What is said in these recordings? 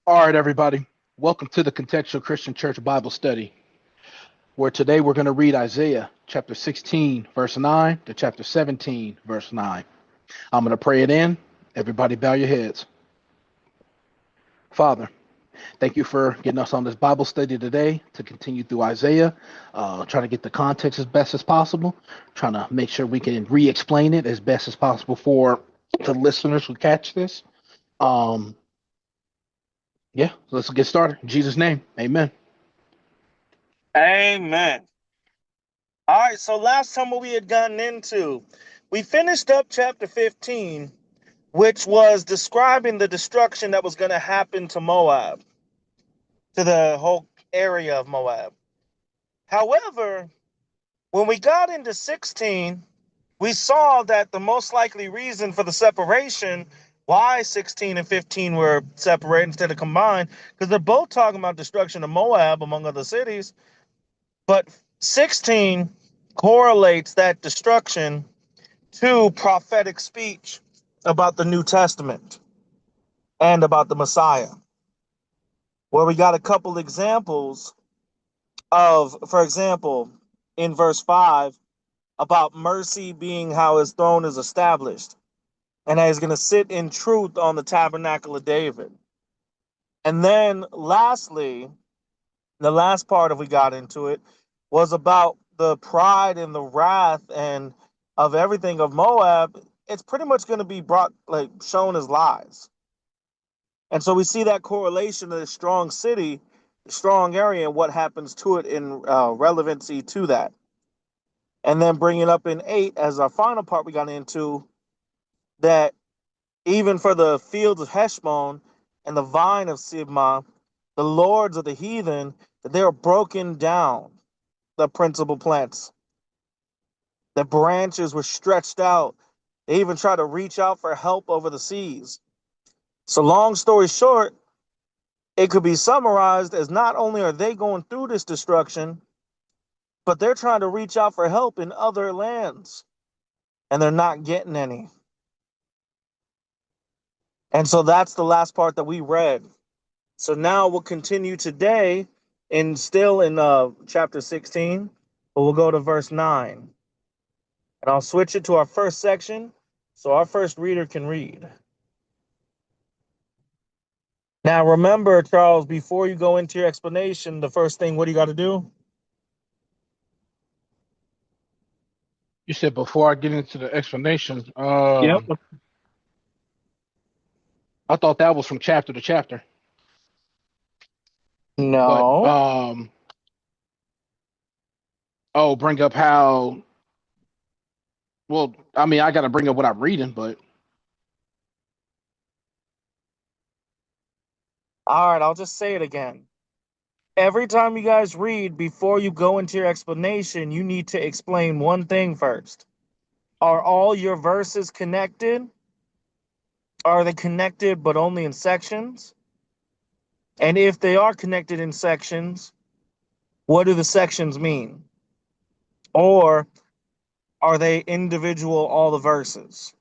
All right, everybody. Welcome to the Contextual Christian Church Bible Study, where today we're going to read Isaiah chapter 16, verse 9 to chapter 17, verse 9. I'm going to pray it in. Everybody bow your heads. Father, thank you for getting us on this Bible study today to continue through Isaiah, trying to get the context as best as possible, trying to make sure we can re-explain it as best as possible for the listeners who catch this. Um, yeah, let's get started. In Jesus' name, amen. Amen. All right, so last time what we had gotten into, we finished up chapter 15, which was describing the destruction that was going to happen to Moab, to the whole area of Moab. However, when we got into 16, we saw that the most likely reason for the separation, why 16 and 15 were separated instead of combined, because they're both talking about destruction of Moab, among other cities. But 16 correlates that destruction to prophetic speech about the New Testament and about the Messiah, where we got a couple examples of, for example, in verse 5, about mercy being how his throne is established and that he's going to sit in truth on the tabernacle of David. And then lastly, the last part of we got into it was about the pride and the wrath and of everything of Moab. It's pretty much going to be brought, like, shown as lies. And so we see that correlation of the strong city, strong area, and what happens to it in relevancy to that. And then bring it up in 8 as our final part we got into, that even for the fields of Heshbon and the vine of Sibmah, the lords of the heathen, that they are broken down, the principal plants. The branches were stretched out. They even tried to reach out for help over the seas. So long story short, it could be summarized as not only are they going through this destruction, but they're trying to reach out for help in other lands, and they're not getting any. And so that's the last part that we read. So now we'll continue today and still in chapter 16, but we'll go to verse 9. And I'll switch it to our first section so our first reader can read. Now, remember, Charles, before you go into your explanation, the first thing, what do you got to do? You said before I get into the explanation, Yep. I thought that was from chapter to chapter, but No. oh, bring up how. Well, I mean, I got to bring up what I'm reading, but All right, I'll just say it again. Every time you guys read, before you go into your explanation, you need to explain one thing first. Are all your verses connected? Are they connected but only in sections? And if they are connected in sections, what do the sections mean? Or are they individual, all the verses?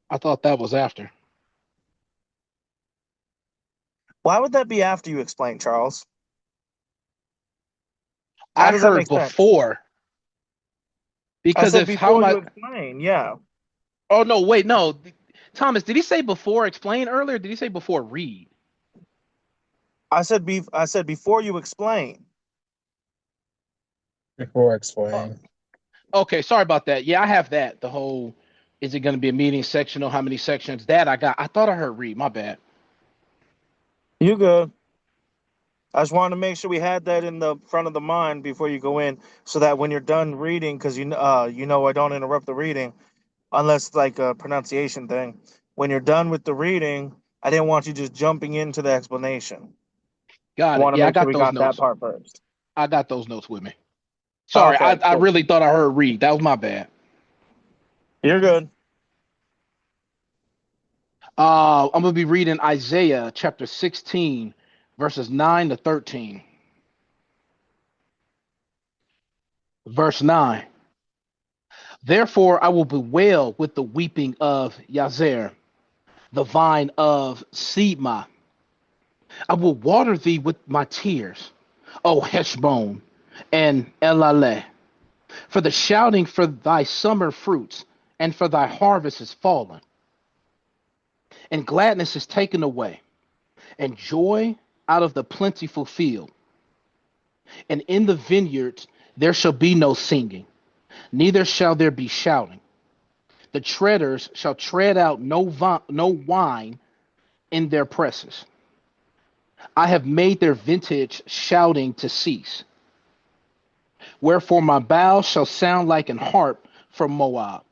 I thought that was after. Why would that be after you explain, Charles? How I does that heard make sense? before I because said if how before am you I? explain, yeah. Oh no, wait, no. Thomas, did he say before explain earlier? Did he say before read? I said before you explain. Before Oh, explain. okay, sorry about that. Yeah, I have that. The whole is it going to be a meeting sectional? How many sections? That I got. I thought I heard read. My bad. You good. I just wanted to make sure we had that in the front of the mind before you go in, so that when you're done reading, because you know I don't interrupt the reading unless it's like a pronunciation thing. When you're done with the reading, I didn't want you just jumping into the explanation. I Got it. want to Yeah, I make sure got we those got that notes. part first. I got those notes with me. Sorry, I, Okay, I good. really thought I heard read. That was my bad. You're good. I'm gonna be reading Isaiah chapter 16, verses 9 to 13. Verse 9. Therefore I will bewail with the weeping of Yazer, the vine of Sibmah. I will water thee with my tears, O Heshbon and Elaleh, for the shouting for thy summer fruits and for thy harvest is fallen, and gladness is taken away, and joy out of the plentiful field. And in the vineyards there shall be no singing, neither shall there be shouting. The treaders shall tread out no wine in their presses. I have made their vintage shouting to cease. Wherefore my bows shall sound like an harp for Moab,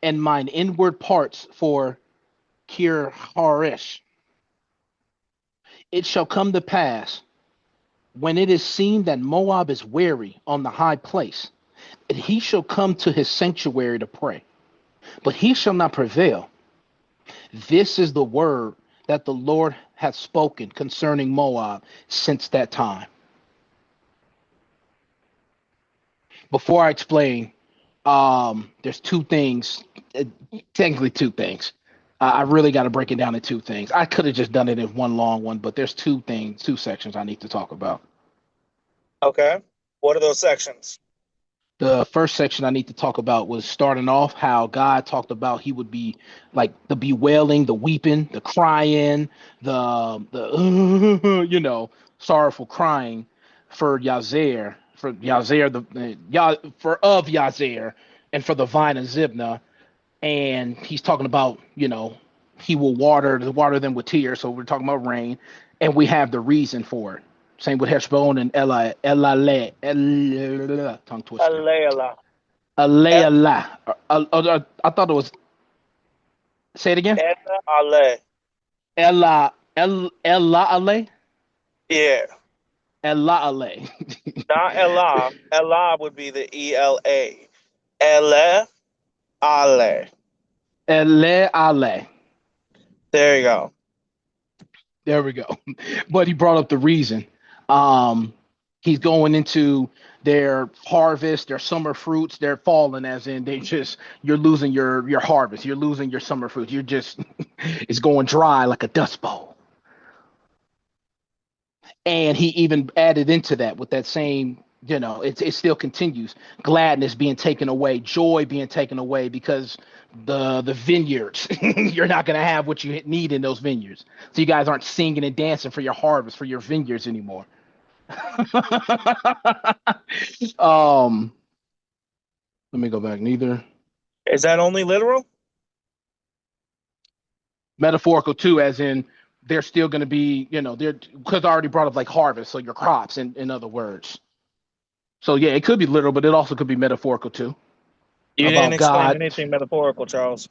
and mine inward parts for Kir Haresh. It shall come to pass, when it is seen that Moab is weary on the high place, that he shall come to his sanctuary to pray, but he shall not prevail. This is the word that the Lord hath spoken concerning Moab since that time. Before I explain, there's two things, technically two things. I really got to break it down into two things. I could have just done it in one long one, but there's two things, two sections I need to talk about. Okay. What are those sections? The first section I need to talk about was starting off how God talked about he would be like the bewailing, the weeping, the crying, the sorrowful crying for Yazer for of Yazer and for the vine of Zibna, and he's talking about he will water them with tears. So we're talking about rain, and we have the reason for it. Same with Heshbon and tongue twister. Alayla. Aleala. I thought it was. Say it again. Ella Ale. Ella Ale. Yeah. Ella Ale. Not Ella. Ella would be the ELA. Ele Ale. Elle Ale. There you go. There we go. But he brought up the reason. Um, he's going into their harvest, their summer fruits, they're falling, as in you're losing your harvest, you're losing your summer fruits. You're just it's going dry like a dust bowl. And he even added into that with that same, it still continues. Gladness being taken away, joy being taken away because the vineyards, you're not gonna have what you need in those vineyards. So you guys aren't singing and dancing for your harvest, for your vineyards anymore. um, let me go back. Neither Is that only literal? metaphorical too, as in they're still going to be, they're because I already brought up like harvest, so your crops, in other words. So yeah, it could be literal, but it also could be metaphorical too. You didn't About explain anything metaphorical, Charles.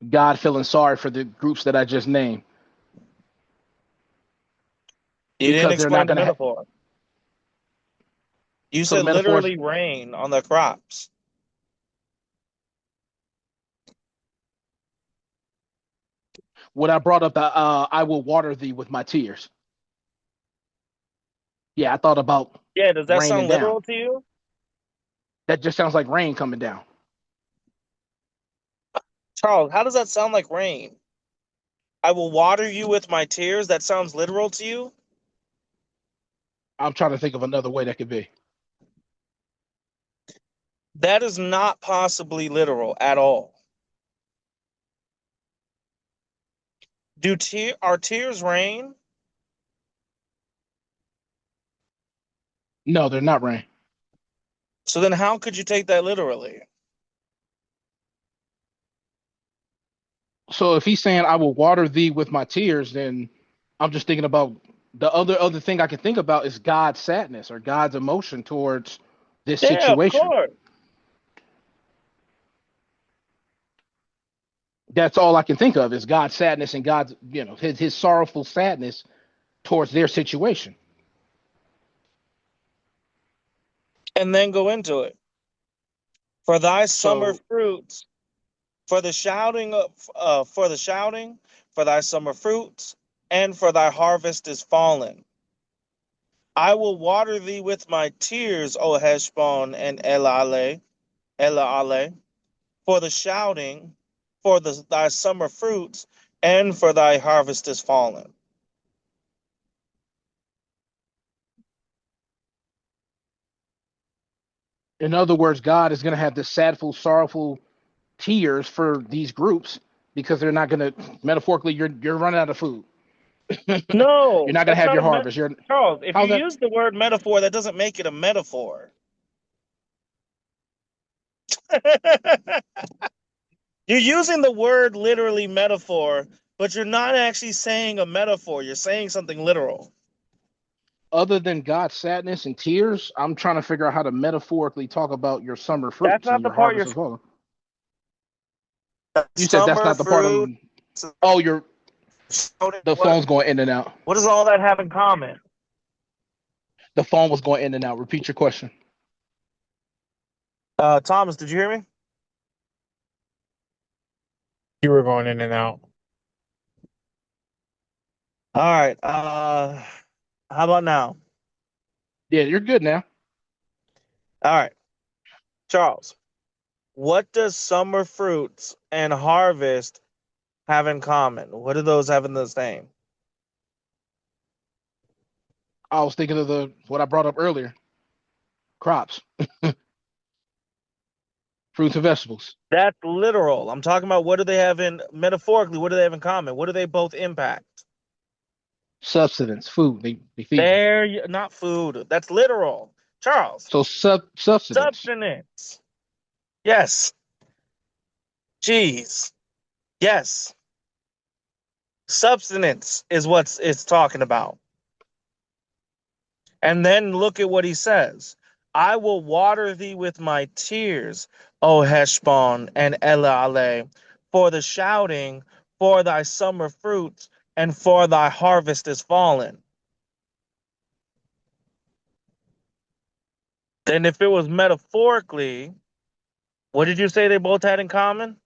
God feeling sorry for the groups that I just named You didn't because they're not explain the going to have. metaphor. You So the said metaphors, literally rain on the crops. what I brought up, the I will water thee with my tears. Yeah, I thought about Yeah, does that raining sound down. literal to you? That just sounds like rain coming down. Charles, how does that sound like rain? I will water you with my tears. That sounds literal to you? I'm trying to think of another way that could be. That is not possibly literal at all. Are tears rain? No, they're not rain. So then how could you take that literally? So if he's saying I will water thee with my tears, then I'm just thinking about the other thing I can think about is God's sadness or God's emotion towards this Yeah, of situation. course. That's all I can think of is God's sadness and God's, his sorrowful sadness towards their situation. And then go into it. For thy summer So fruits, for the shouting, for thy summer fruits, and for thy harvest is fallen. I will water thee with my tears, O Heshbon and Elale, for the shouting, thy summer fruits, and for thy harvest is fallen. In other words, God is going to have this sadful, sorrowful tears for these groups because they're not going to, metaphorically, you're running out of food. You're No, not going to that's have not your a harvest. Charles. If you How's that? use the word metaphor, that doesn't make it a metaphor. You're using the word literally metaphor, but you're not actually saying a metaphor. You're saying something literal. Other than God's sadness and tears, I'm trying to figure out how to metaphorically talk about your summer That's fruits and not the your part harvest you're as well. You said that's summer not the part of. fruit. Oh, the What phone's going in and out. what does all that have in common? The phone was going in and out. Repeat your question. Thomas, did you hear me? You were going in and out. All right. How about now? Yeah, you're good now. All right, Charles. What does summer fruits and harvest have in common? What do those have in the same? I was thinking of the what I brought up earlier. Crops, fruits and vegetables, That's literal. I'm talking about what do they have in metaphorically? What do they have in common? What do they both impact? substance, food. They feed you. There, not food. That's literal. Charles, So substance. substance. Yes. Jeez. Yes. Substance is what it's talking about. And then look at what he says. I will water thee with my tears, O Heshbon and Eleale, for the shouting, for thy summer fruits, and for thy harvest is fallen. Then if it was metaphorically, what did you say they both had in common?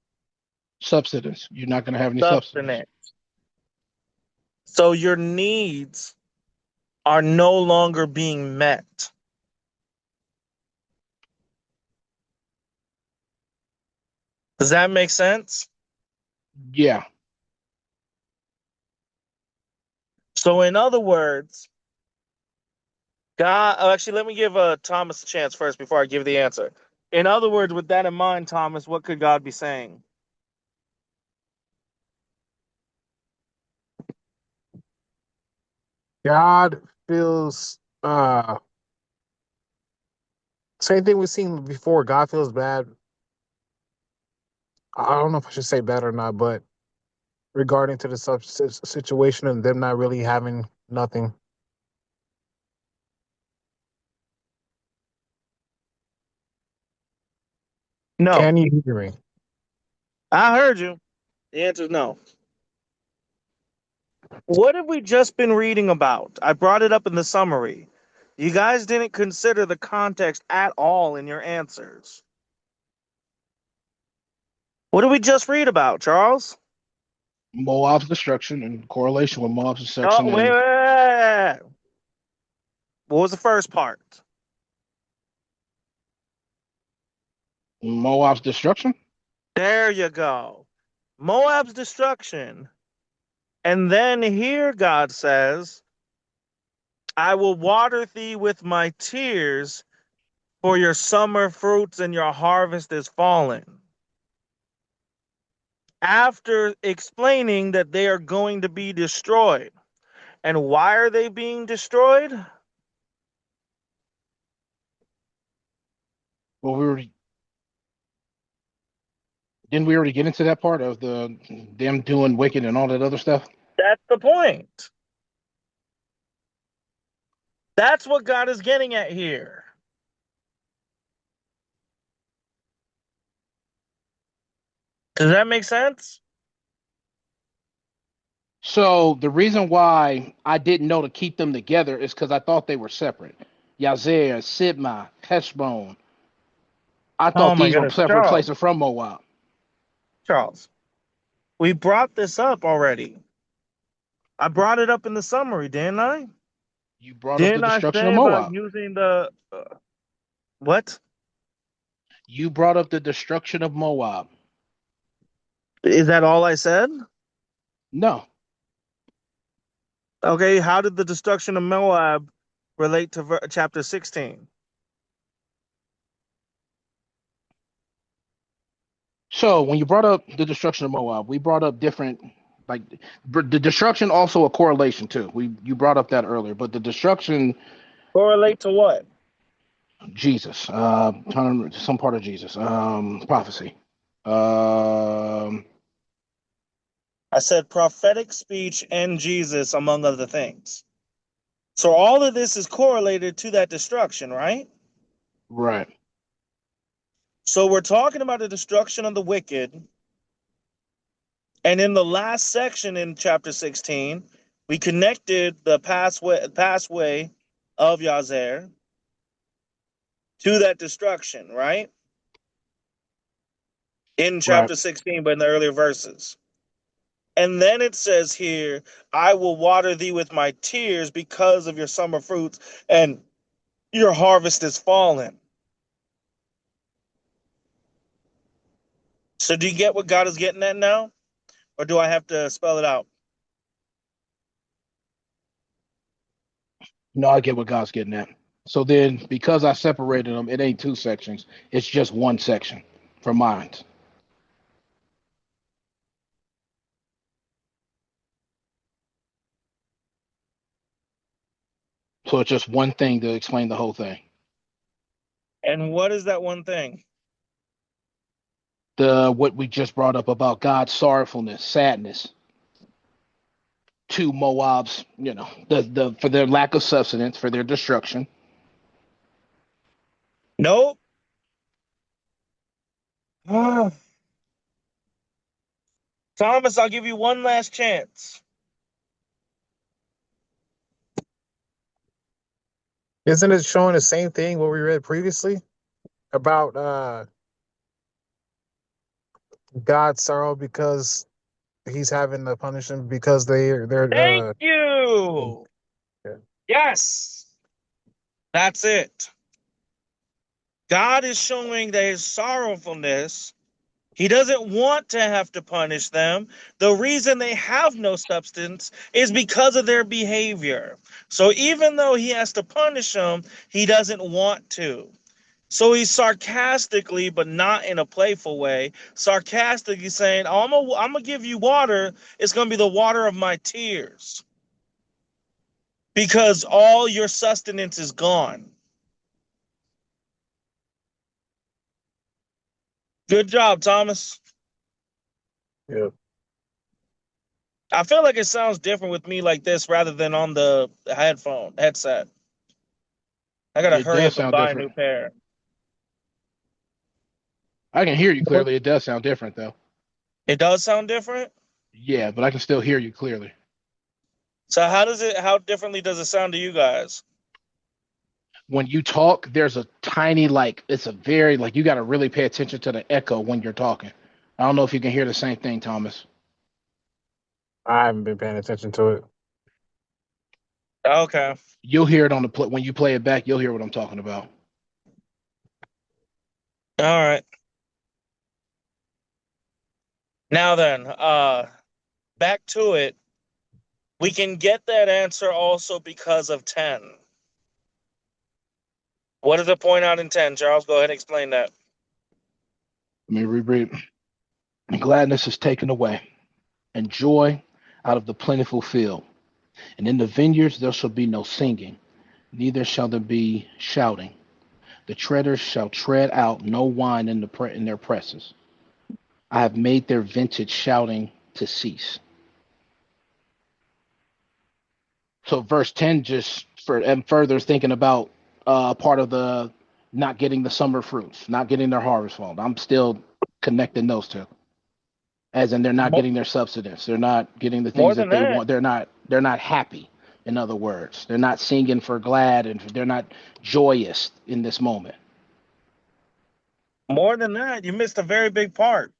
Substance. You're not going to have any substance. Substance. So your needs are no longer being met. Does that make sense? Yeah. So in other words, God, actually, let me give Thomas a chance first before I give the answer. In other words, with that in mind, Thomas, what could God be saying? God feels same thing we've seen before. God feels bad. I don't know if I should say bad or not, but regarding to the situation and them not really having nothing. No. Can you hear me? I heard you. The answer is no. What have we just been reading about? I brought it up in the summary. You guys didn't consider the context at all in your answers. What did we just read about, Charles? Moab's destruction and correlation with Moab's Oh, destruction wait, and wait, wait. What was the first part? Moab's destruction. There you go. Moab's destruction. And then here God says, I will water thee with my tears, for your summer fruits and your harvest is fallen. After explaining that they are going to be destroyed. And why are they being destroyed? Well, didn't we already get into that part of the them doing wicked and all that other stuff? That's the point. That's what God is getting at here. Does that make sense? So the reason why I didn't know to keep them together is because I thought they were separate. Yazer, Sibma, Heshbon. I Oh thought my these were goodness, separate Charles. places from Moab. Charles, we brought this up already. I brought it up in the summary, didn't I? You brought up the Didn't I destruction of say about Moab. using the what? You brought up the destruction of Moab. Is that all I said? No, Okay, how did the destruction of Moab relate to chapter 16? So when you brought up the destruction of Moab, we brought up different, like the destruction also a correlation too. You brought up that earlier, but the destruction, Correlate to what? Jesus, trying to remember some part of Jesus, prophecy. Um, I said prophetic speech and Jesus, among other things. So all of this is correlated to that destruction, right? right, So we're talking about the destruction of the wicked. And in the last section in chapter 16, we connected the pathway of Yazer to that destruction, right? In right. chapter 16, but in the earlier verses. And then it says here, I will water thee with my tears because of your summer fruits, and your harvest is fallen. So do you get what God is getting at now? Or do I have to spell it out? No, I get what God's getting at. So then, because I separated them, it ain't two sections. It's just one section for mine. So it's just one thing to explain the whole thing. And what is that one thing? The what we just brought up about God's sorrowfulness, sadness to Moab's, the for their lack of substance, for their destruction. Nope. Thomas, I'll give you one last chance. Isn't it showing the same thing what we read previously about God's sorrow because he's having to punish them because Thank they're you. yeah. Yes, that's it. God is showing that his sorrowfulness. He doesn't want to have to punish them. The reason they have no substance is because of their behavior. So even though he has to punish them, he doesn't want to. So he's sarcastically, but not in a playful way, sarcastically saying, oh, I'm going to give you water. It's going to be the water of my tears because all your sustenance is gone. Good job, Thomas. Yeah. I feel like it sounds different with me like this rather than on the headset. I gotta It hurry does up and sound buy a different. new pair. I can hear you clearly. It does sound different though. It does sound different. Yeah, but I can still hear you clearly. So how differently does it sound to you guys? When you talk, there's a tiny it's a very you got to really pay attention to the echo when you're talking. I don't know if you can hear the same thing, Thomas. I haven't been paying attention to it. Okay. You'll hear it on the when you play it back. You'll hear what I'm talking about. All right. Now then, back to it. We can get that answer also because of 10. What does it point out in 10? Charles, go ahead and explain that. Let me reread. Gladness is taken away, and joy out of the plentiful field. And in the vineyards there shall be no singing, neither shall there be shouting. The treaders shall tread out no wine in their presses. I have made their vintage shouting to cease. So verse 10 just for and further thinking about part of the not getting the summer fruits, not getting their harvest fall. I'm still connecting those two. As in they're not More, getting their substance. They're not getting the more things that than they that. want. They're not happy, in other words. They're not singing for glad and they're not joyous in this moment. More than that. You missed a very big part.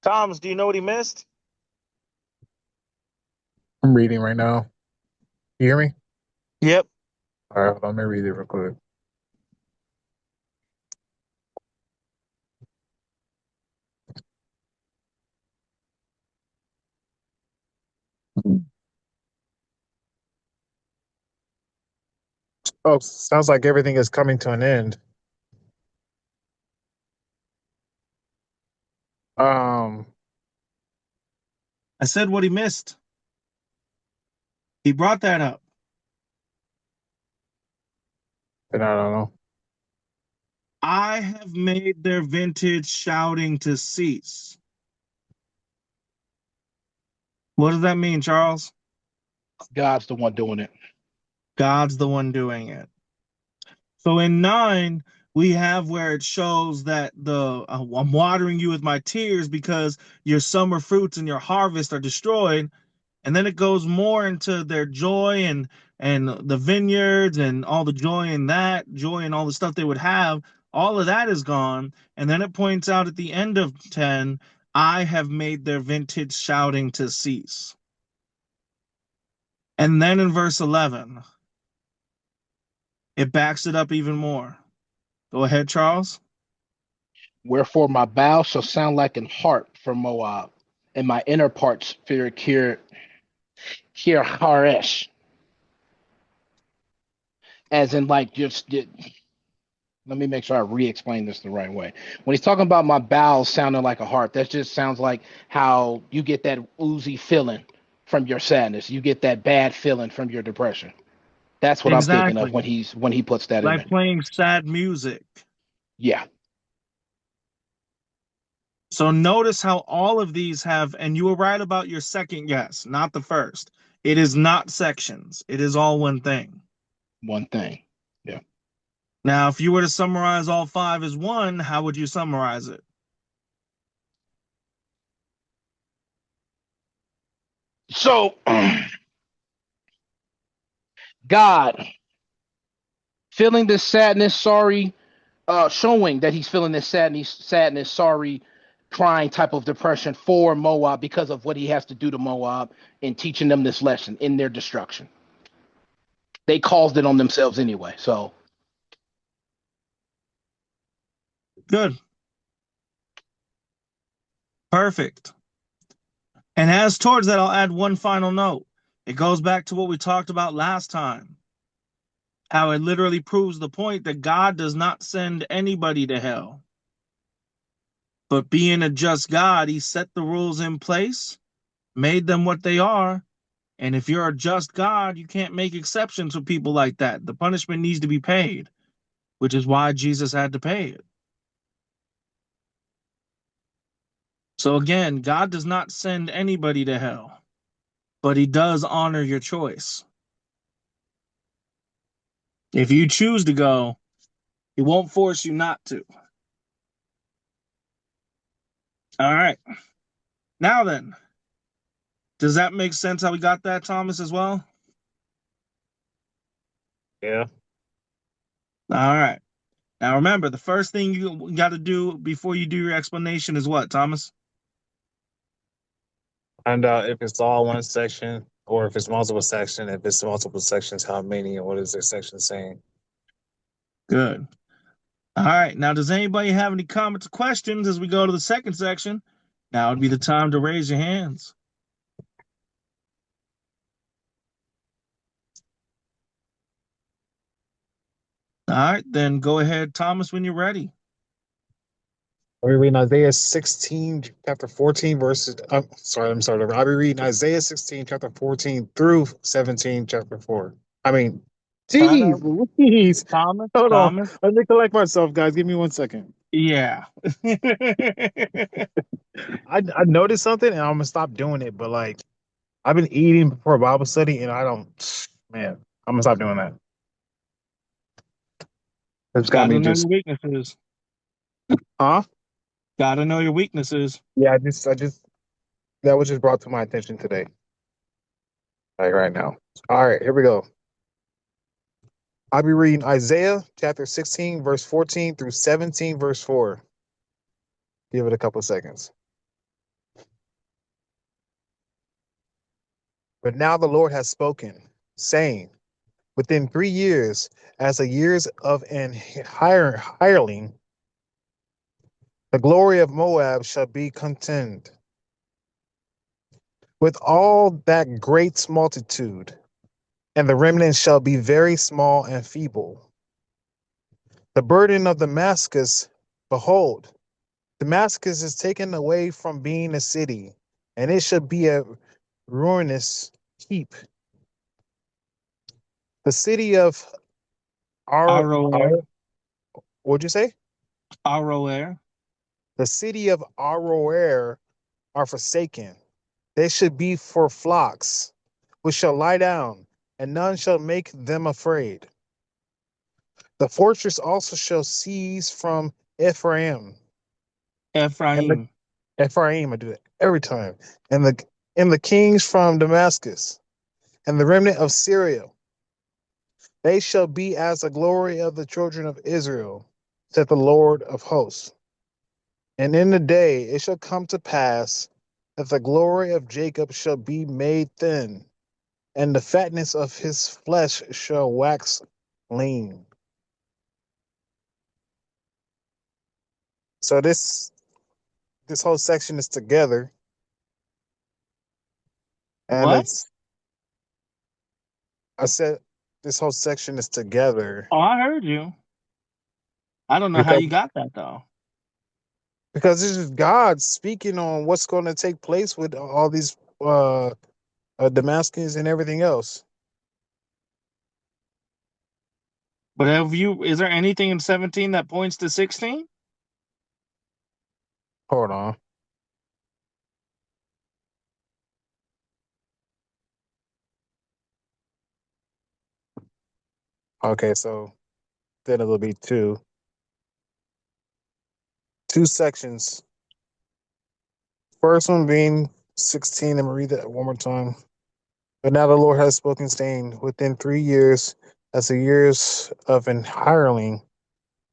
Thomas, do you know what he missed? I'm reading right now. You hear me? Yep. All right, hold on, let me read it real quick. Oh, sounds like everything is coming to an end. Um, I said what he missed. He brought that up. and I don't know. I have made their vintage shouting to cease. What does that mean, Charles? God's the one doing it. God's the one doing it. So in 9, we have where it shows that I'm watering you with my tears because your summer fruits and your harvest are destroyed. And then it goes more into their joy and the vineyards and all the joy in that, joy and all the stuff they would have. All of that is gone. And then it points out at the end of 10, I have made their vintage shouting to cease. And then in verse 11, it backs it up even more. Go ahead, Charles. Wherefore my bow shall sound like an harp for Moab, and my inner parts fear Kir Haresh. As in, like, let me make sure I re-explain this the right way. When he's talking about my bowels sounding like a harp, that just sounds like how you get that oozy feeling from your sadness. You get that bad feeling from your depression. That's what I'm thinking of Exactly. when he puts that in Like there. playing sad music. Yeah, So notice how all of these have, and you were right about your second guess, not the first. It is not sections. It is all one thing. one thing. Yeah. Now, if you were to summarize all 5 as one, how would you summarize it? So God feeling this sadness, sorry, showing that he's feeling this sadness, sorry, crying type of depression for Moab because of what he has to do to Moab and teaching them this lesson in their destruction. They caused it on themselves anyway. So Good. Perfect. And as towards that, I'll add one final note. It goes back to what we talked about last time, how it literally proves the point that God does not send anybody to hell. But being a just God, he set the rules in place, made them what they are. And if you're a just God, you can't make exceptions for people like that. The punishment needs to be paid, which is why Jesus had to pay it. So again, God does not send anybody to hell, but he does honor your choice. If you choose to go, he won't force you not to. All right. Now then, does that make sense how we got that, Thomas, as well? Yeah. All right. Now remember, the first thing you got to do before you do your explanation is what, Thomas? And if it's all one section or if it's multiple section, if it's multiple sections, how many and what is their section saying? Good. All right. Now, does anybody have any comments or questions as we go to the second section? Now would be the time to raise your hands. All right, then go ahead, Thomas, when you're ready. I'll be reading Isaiah 16, chapter 14, verses. I'm sorry. I'll be reading Isaiah 16, chapter 14 through 17, chapter 4. I mean, I know, geez, Louise. Thomas. Hold on. Thomas. Let me collect myself, guys. Give me 1 second. Yeah. I noticed something and I'm going to stop doing it. But like, I've been eating before Bible study and I don't, man, I'm going to stop doing that. It's got Got me to know just, your weaknesses. huh? Got to know your weaknesses. Yeah, that was just brought to my attention today. Like right now. All right, here we go. I'll be reading Isaiah chapter 16, verse 14 through 17, verse 4. Give it a couple seconds. But now the Lord has spoken, saying, within 3 years, as the years of an hireling, the glory of Moab shall be contemned with all that great multitude. and the remnant shall be very small and feeble. The burden of Damascus, behold, Damascus is taken away from being a city, and it shall be a ruinous heap. The city of Aroer. what'd you say? Aroer. The city of Aroer are forsaken. They should be for flocks, which shall lie down, and none shall make them afraid. The fortress also shall cease from Ephraim, and the Ephraim. Ephraim, I do that every time, and the kings from Damascus, and the remnant of Syria. They shall be as the glory of the children of Israel, said the Lord of hosts. And in the day it shall come to pass that the glory of Jacob shall be made thin, and the fatness of his flesh shall wax lean. So this whole section is together, and What? I said this whole section is together Oh, I heard you. I don't know how because you got that though. because this is God speaking on what's going to take place with all these Damascus and everything else. But is there anything in 17 that points to 16? Hold on. Okay, so then it'll be two sections. First one being 16. Let me read that one more time. But now the Lord has spoken, saying, within 3 years, as the years of an hireling,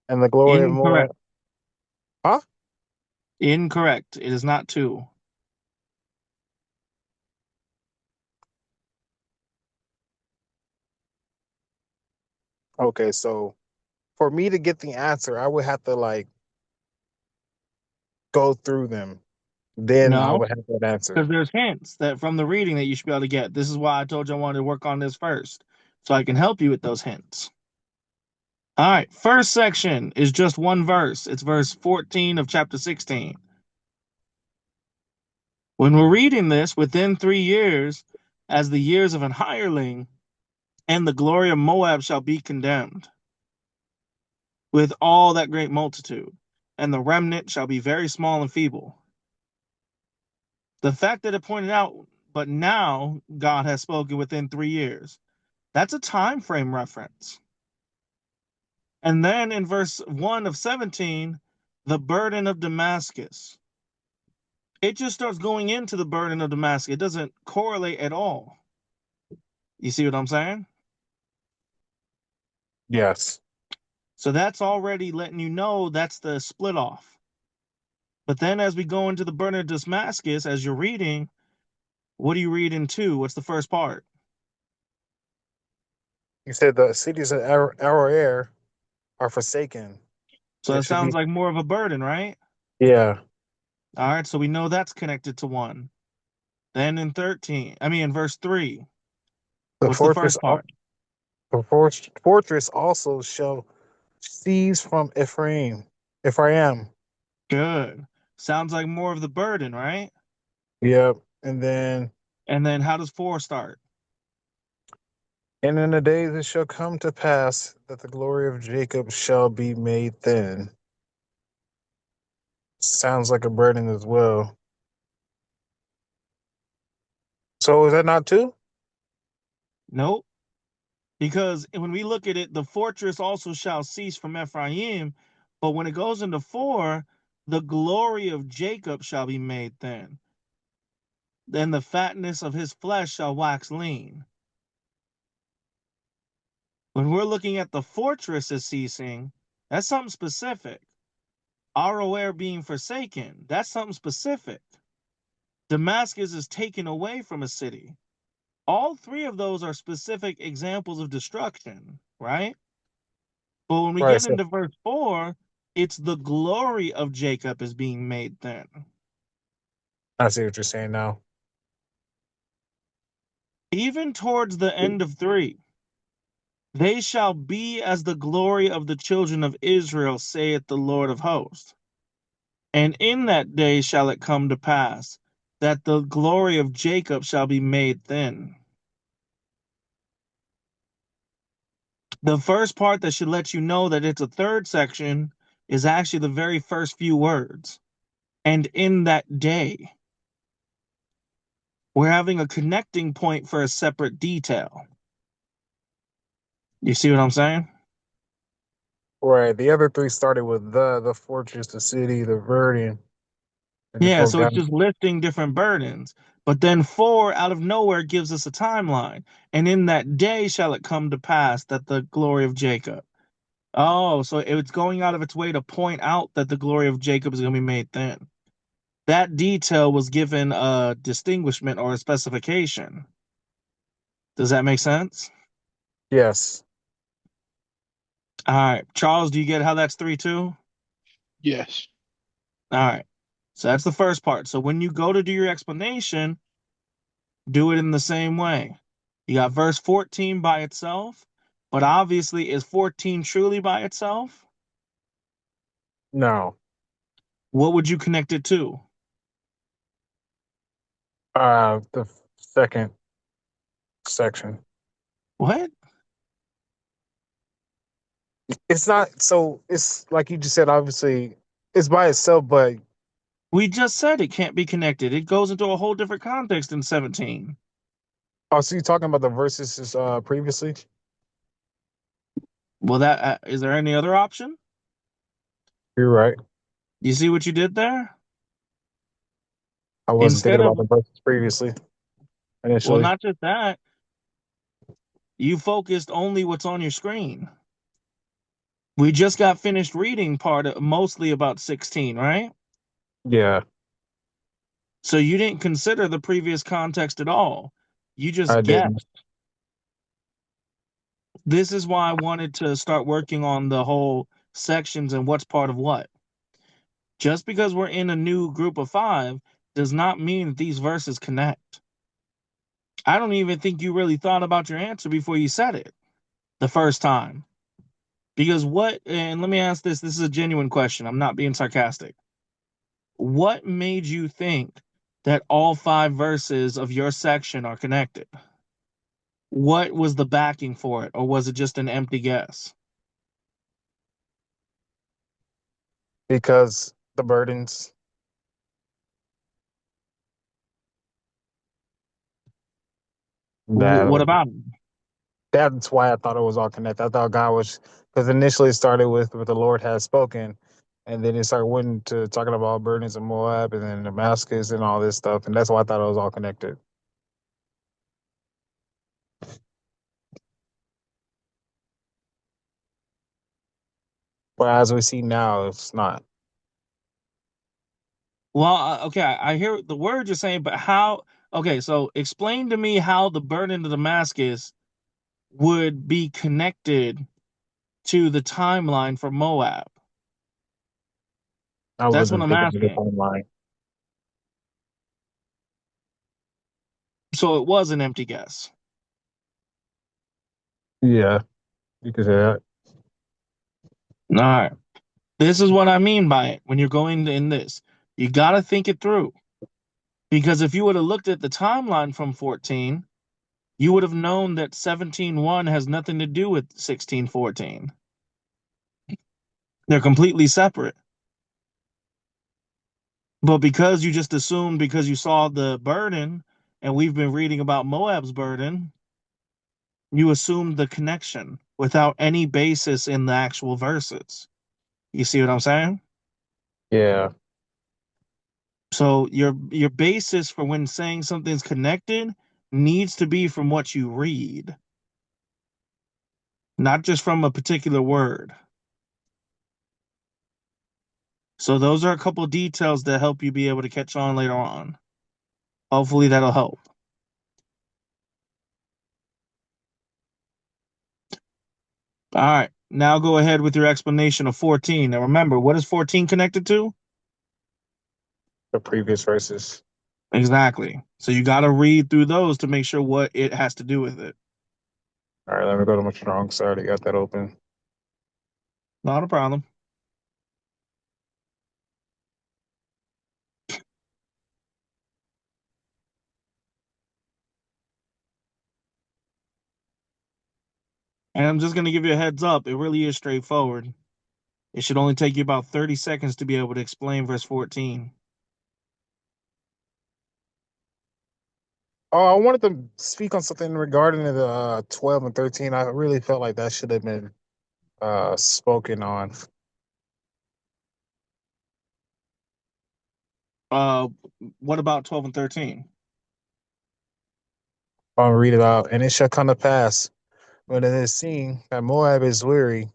and the glory of Moab. Incorrect. Huh? Incorrect. It is not 2. Okay, so for me to get the answer, I would have to like go through them. Then I No, would have that answer. because there's hints that from the reading that you should be able to get. This is why I told you I wanted to work on this first, so I can help you with those hints. All right, first section is just one verse. It's verse 14 of chapter 16. When we're reading this, within 3 years, as the years of an hireling, and the glory of Moab shall be condemned with all that great multitude, and the remnant shall be very small and feeble. The fact that it pointed out, but now God has spoken within 3 years, that's a time frame reference. And then in verse 1 of 17, the burden of Damascus. It just starts going into the burden of Damascus. It doesn't correlate at all. You see what I'm saying? Yes. So that's already letting you know that's the split off. But then as we go into the burden of Damascus, as you're reading, what do you read into? What's the first part? You said the cities of Aroer are forsaken. So They that should be. sounds like more of a burden, right? Yeah. All right, so we know that's connected to 1. Then in verse 3, The what's the fortress, first part? fortress also shall cease from Ephraim. Ephraim. Good. Sounds like more of the burden, right? Yep. And then, And then how does 4 start? and in the days it shall come to pass that the glory of Jacob shall be made thin. Sounds like a burden as well. So is that not two? Nope. Because when we look at it, the fortress also shall cease from Ephraim. But when it goes into 4, the glory of Jacob shall be made thin. Then the fatness of his flesh shall wax lean. When we're looking at the fortress as ceasing, that's something specific. Aroer being forsaken, that's something specific. Damascus is taken away from a city. All 3 of those are specific examples of destruction, right? But when we Right. get So into verse 4, it's the glory of Jacob is being made thin. I see what you're saying now. Even towards the end of 3, they shall be as the glory of the children of Israel, saith the Lord of hosts. And in that day shall it come to pass that the glory of Jacob shall be made thin. The first part that should let you know that it's a third section is actually the very first few words. And in that day, we're having a connecting point for a separate detail. You see what I'm saying? Right. The other three started with the fortress, the city, the burden, and just Yeah, broke so it's down. just listing different burdens. But then 4 out of nowhere gives us a timeline. And in that day shall it come to pass that the glory of Jacob. Oh, so it's going out of its way to point out that the glory of Jacob is going to be made thin. That detail was given a distinguishment or a specification. Does that make sense? Yes. All right. Charles, do you get how that's 3 2? Yes. All right. So that's the first part. So when you go to do your explanation, do it in the same way. You got verse 14 by itself, but obviously, is 14 truly by itself? No. What would you connect it to? The second section. What? It's not so. It's like you just said. Obviously, it's by itself, but We just said it can't be connected. It goes into a whole different context in 17. oh, so you're talking about the verses previously? Well, that is there any other option? You're right. You see what you did there? I wasn't thinking Instead about of, the verses previously well, initially. not just that, you focused only what's on your screen. We just got finished reading mostly about 16, right? Yeah, So you didn't consider the previous context at all. You I just didn't. guessed. This is why I wanted to start working on the whole sections and what's part of what. Just because we're in a new group of 5 does not mean that these verses connect. I don't even think you really thought about your answer before you said it the first time. Because what, and let me ask this is a genuine question. I'm not being sarcastic. What made you think that all 5 verses of your section are connected? What was the backing for it, or was it just an empty guess? Because the burdens that What about it? that's why I thought it was all connected. I thought God was because initially it started with the Lord has spoken, and then it started went to talking about burdens of Moab and then Damascus and all this stuff, and that's why I thought it was all connected. But as we see now, it's not. Well, okay, I hear the word you're saying, but how? Okay, so explain to me how the burden of Damascus would be connected to the timeline for Moab. I That's what wasn't I'm thinking of the asking. timeline. So it was an empty guess. Yeah, you could say that. All right. This is what I mean by it when you're going in this. You got to think it through. Because if you would have looked at the timeline from 14, you would have known that 17:1 has nothing to do with 16:14. They're completely separate. But because you just assumed because you saw the burden and we've been reading about Moab's burden, you assumed the connection without any basis in the actual verses. You see what I'm saying? Yeah, So your basis for when saying something's connected needs to be from what you read, not just from a particular word. So those are a couple of details that help you be able to catch on later on. Hopefully that'll help. All right. Now go ahead with your explanation of 14. Now remember, what is 14 connected to? the previous verses. Exactly. So you got to read through those to make sure what it has to do with it. All right, let me go to my strong. Sorry, got that open. Not a problem. And I'm just going to give you a heads up. It really is straightforward. It should only take you about 30 seconds to be able to explain verse 14. Oh, I wanted to speak on something regarding the 12 and 13. I really felt like that should have been spoken on. Uh, what about 12 and 13? I'll read it out. And it shall come to pass when it is seen that Moab is weary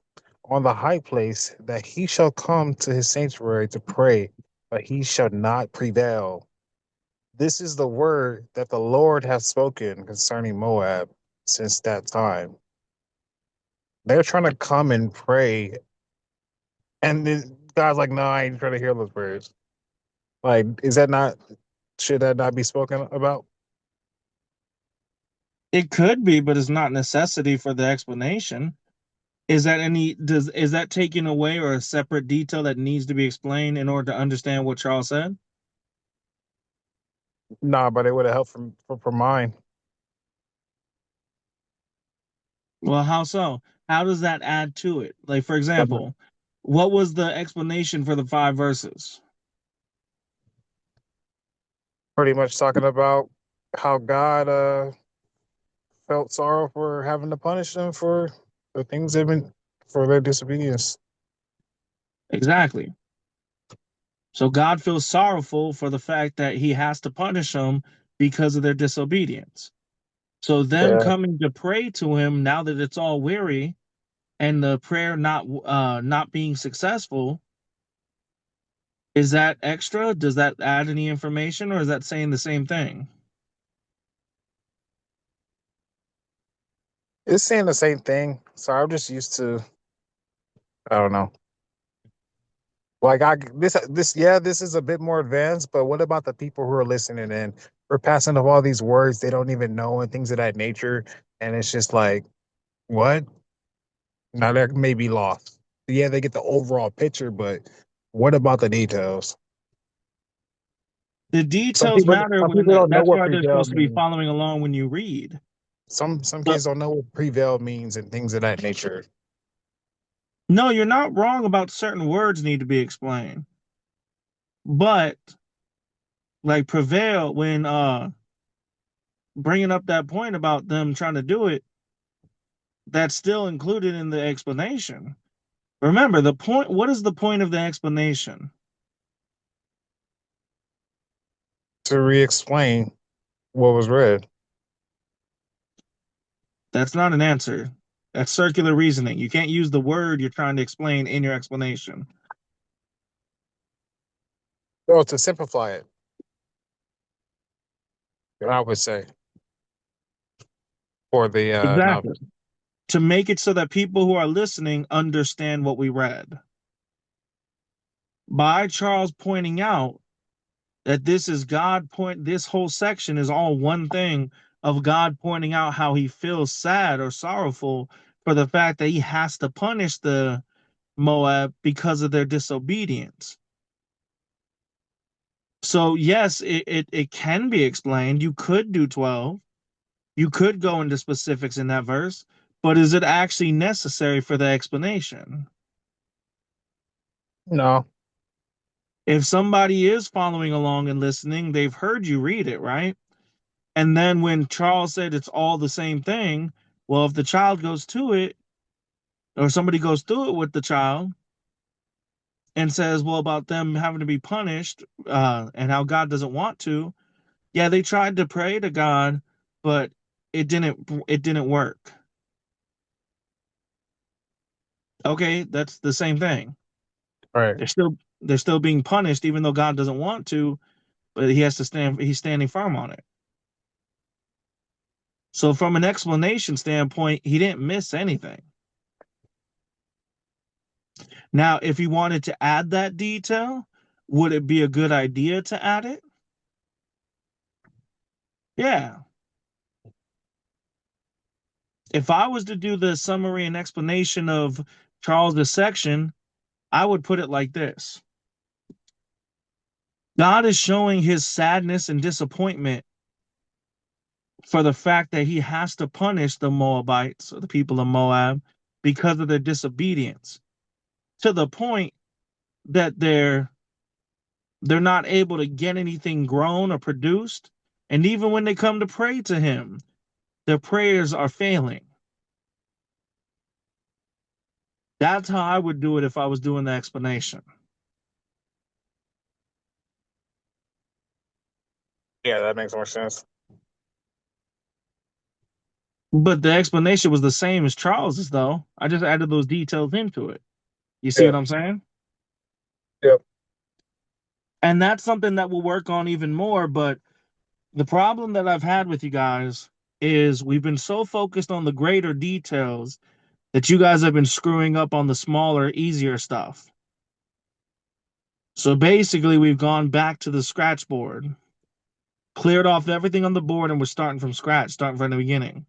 on the high place, that he shall come to his sanctuary to pray, but he shall not prevail. This is the word that the Lord hath spoken concerning Moab since that time. They're trying to come and pray, and then God's like, no, I ain't trying to hear those prayers. Like, is that not, should that not be spoken about? It could be, but it's not necessity for the explanation. Is that taken away or a separate detail that needs to be explained in order to understand what Charles said? Nah, but it would have helped for mine. Well, how so? How does that add to it? Like, for example, what was the explanation for the 5 verses? Pretty much talking about how God felt sorrow for having to punish them for the things they've been for their disobedience. Exactly. So God feels sorrowful for the fact that he has to punish them because of their disobedience. So them Yeah, coming to pray to him now that it's all weary and the prayer not being successful, is that extra? Does that add any information, or is that saying the same thing? it's saying the same thing. So I'm just used to, I don't know. Like this is a bit more advanced, but what about the people who are listening in? We're passing off all these words they don't even know and things of that nature, and it's just like, what? Now they may be lost. Yeah, they get the overall picture, but what about the details? The details matter Some when people don't know that's what why they're prevail supposed to be means. following along when you read. Some So, kids don't know what prevail means and things of that nature. no, you're not wrong about certain words need to be explained. But like prevail when bringing up that point about them trying to do it, that's still included in the explanation. Remember, the point, what is the point of the explanation? To re-explain what was read. That's not an answer. That's circular reasoning. You can't use the word you're trying to explain in your explanation. Well, to simplify it, I would say for the Exactly. novice. To make it so that people who are listening understand what we read. By Charles pointing out that this whole section is all one thing of God pointing out how he feels sad or sorrowful for the fact that he has to punish the Moab because of their disobedience. So yes, it can be explained. You could do 12. You could go into specifics in that verse, but is it actually necessary for the explanation? No, If somebody is following along and listening, they've heard you read it, right? And then when Charles said it's all the same thing, well, if the child goes to it, or somebody goes through it with the child and says, well, about them having to be punished and how God doesn't want to, yeah, they tried to pray to God, but it didn't work. Okay, that's the same thing. right. They're still being punished even though God doesn't want to, but he's standing firm on it. So from an explanation standpoint, he didn't miss anything. Now, if he wanted to add that detail, would it be a good idea to add it? Yeah. If I was to do the summary and explanation of Charles' section, I would put it like this. God is showing his sadness and disappointment for the fact that he has to punish the Moabites, or the people of Moab, because of their disobedience, to the point that they're not able to get anything grown or produced. And even when they come to pray to him, their prayers are failing. That's how I would do it if I was doing the explanation. Yeah, that makes more sense. But the explanation was the same as Charles's, though. I just added those details into it. You see Yeah. what I'm saying? Yep. And that's something that we'll work on even more. But the problem that I've had with you guys is we've been so focused on the greater details that you guys have been screwing up on the smaller, easier stuff. So basically, we've gone back to the scratch board, cleared off everything on the board, and we're starting from scratch, starting from the beginning.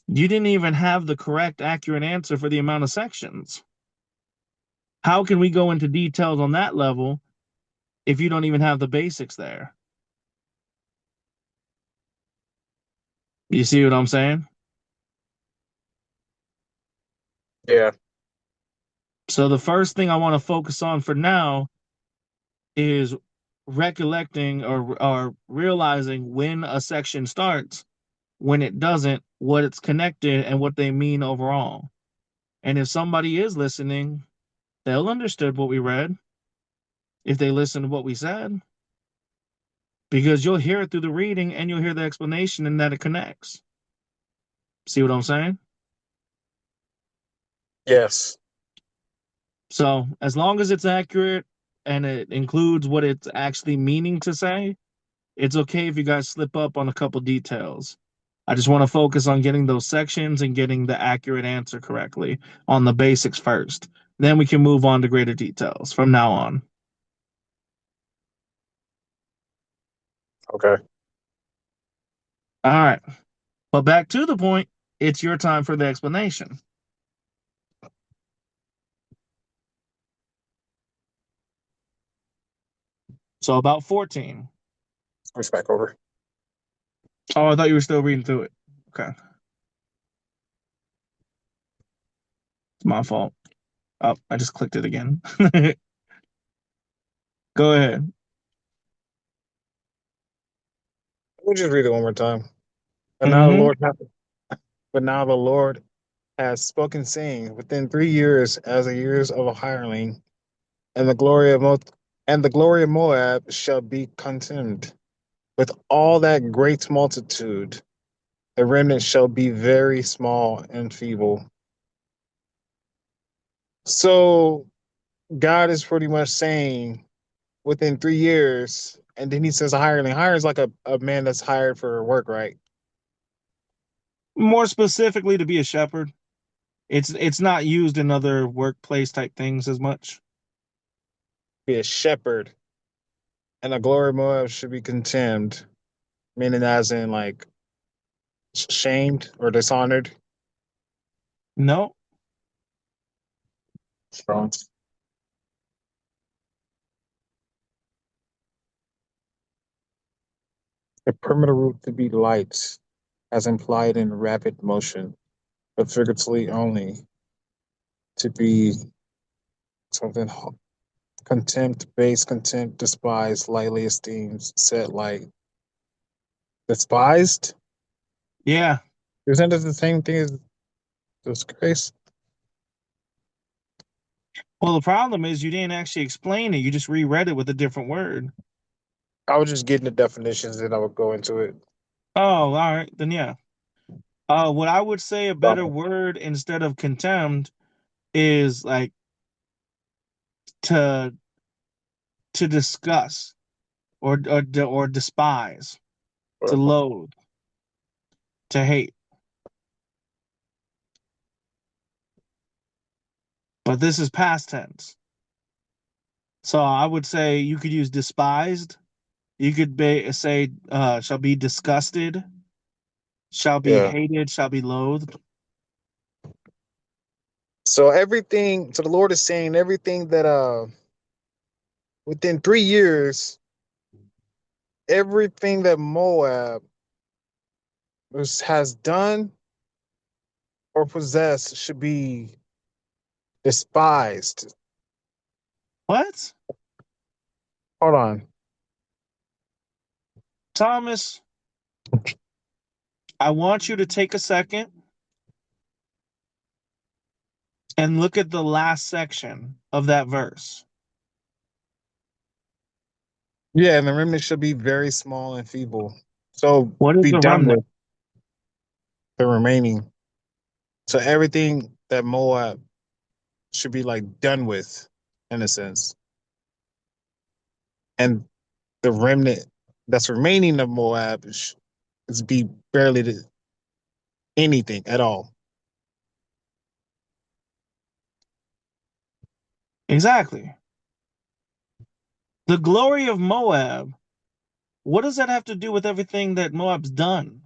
You didn't even have the correct, accurate answer for the amount of sections. How can we go into details on that level if you don't even have the basics there? You see what I'm saying? Yeah. So the first thing I want to focus on for now is recollecting or realizing when a section starts, when it doesn't, what it's connected, and what they mean overall. And if somebody is listening, they'll understand what we read if they listen to what we said, because you'll hear it through the reading and you'll hear the explanation and that it connects. See what I'm saying? Yes. So as long as it's accurate and it includes what it's actually meaning to say, it's okay if you guys slip up on a couple details. I just want to focus on getting those sections and getting the accurate answer correctly on the basics first. Then we can move on to greater details from now on. Okay. All right. But back to the point, it's your time for the explanation. So about 14. Switch back over. Oh, I thought you were still reading through it. Okay. It's my fault. Oh, I just clicked it again. Go ahead. We'll just read it one more time. But now the Mm-hmm. Lord hath, but now the Lord has spoken, saying, within 3 years, as the years of a hireling, and the glory of Moab shall be contemned. With all that great multitude, the remnant shall be very small and feeble. So God is pretty much saying within 3 years, and then he says a hireling. Hire is like a man that's hired for work, right? More specifically, to be a shepherd. It's not used in other workplace type things as much. Be a shepherd. And the glory of Moab should be contemned, meaning as in like shamed or dishonored. No. Strong. The primitive root to be light, as implied in rapid motion, but figuratively only to be something contempt, base contempt, despised, lightly esteemed, set light. Despised? Yeah. Isn't it the same thing as disgrace? Well, the problem is you didn't actually explain it. You just reread it with a different word. I was just getting the definitions and I would go into it. Oh, all right. Then yeah. What I would say a better word instead of contempt is like to discuss or despise, to loathe, to hate. But this is past tense. So I would say you could use despised You could say shall be disgusted, shall be Yeah. hated, shall be loathed. So everything, so the Lord is saying everything that within 3 years, everything that Moab has done or possessed should be despised. What? Hold on. Thomas, I want you to take a second and look at the last section of that verse. Yeah, and the remnant should be very small and feeble. So What is be the done remnant? with the remaining. So everything that Moab should be like done with, in a sense. And the remnant that's remaining of Moab is be barely anything at all. Exactly. The glory of Moab, what does that have to do with everything that Moab's done?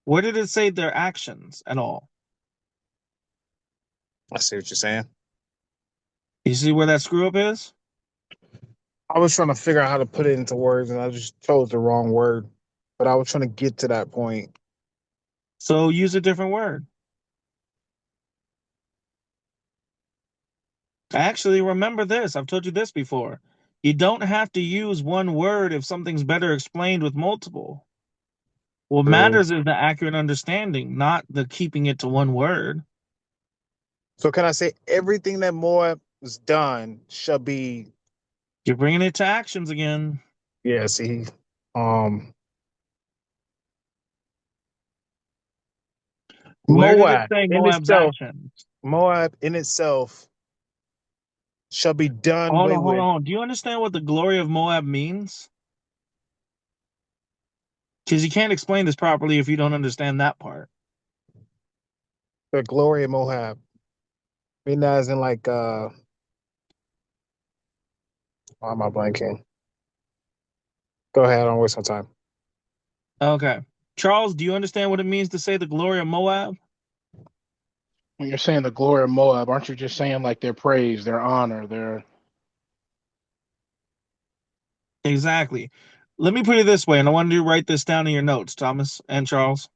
Where did it say their actions at all? I see what you're saying. You see where that screw up is? I was trying to figure out how to put it into words and I just chose the wrong word. But I was trying to get to that point. So use a different word. Actually, remember this. I've told you this before. You don't have to use one word if something's better explained with multiple. What True. matters is the accurate understanding, not the keeping it to one word. So can I say everything that Moab has done shall be? You're bringing it to actions again. Yeah. See, um, Where did it Moab say in Moab's itself, actions? Moab in itself shall be done Hold away on, hold with. on. Do you understand what the glory of Moab means? Because you can't explain this properly if you don't understand that part. The glory of Moab. I mean, as in like, why am I blanking? Go ahead, I don't waste my time. Okay. Charles, do you understand what it means to say the glory of Moab? When you're saying the glory of Moab, aren't you just saying like their praise, their honor, their Exactly. Let me put it this way, and I want you to write this down in your notes, Thomas and Charles.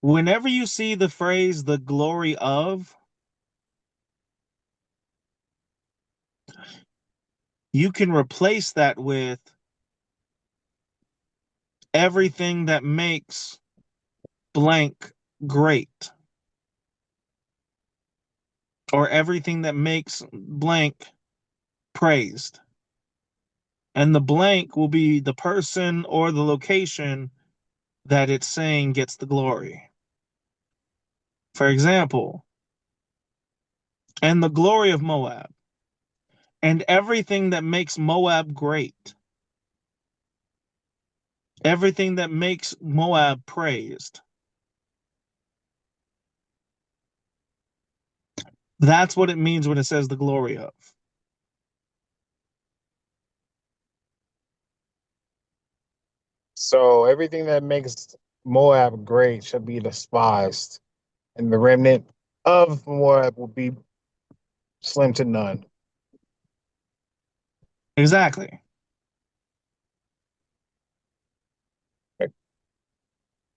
Whenever you see the phrase the glory of, you can replace that with everything that makes blank great, or everything that makes blank praised. And the blank will be the person or the location that it's saying gets the glory. For example, and the glory of Moab, and everything that makes Moab great, everything that makes Moab praised. That's what it means when it says the glory of. So everything that makes Moab great shall be despised, and the remnant of Moab will be slim to none. Exactly.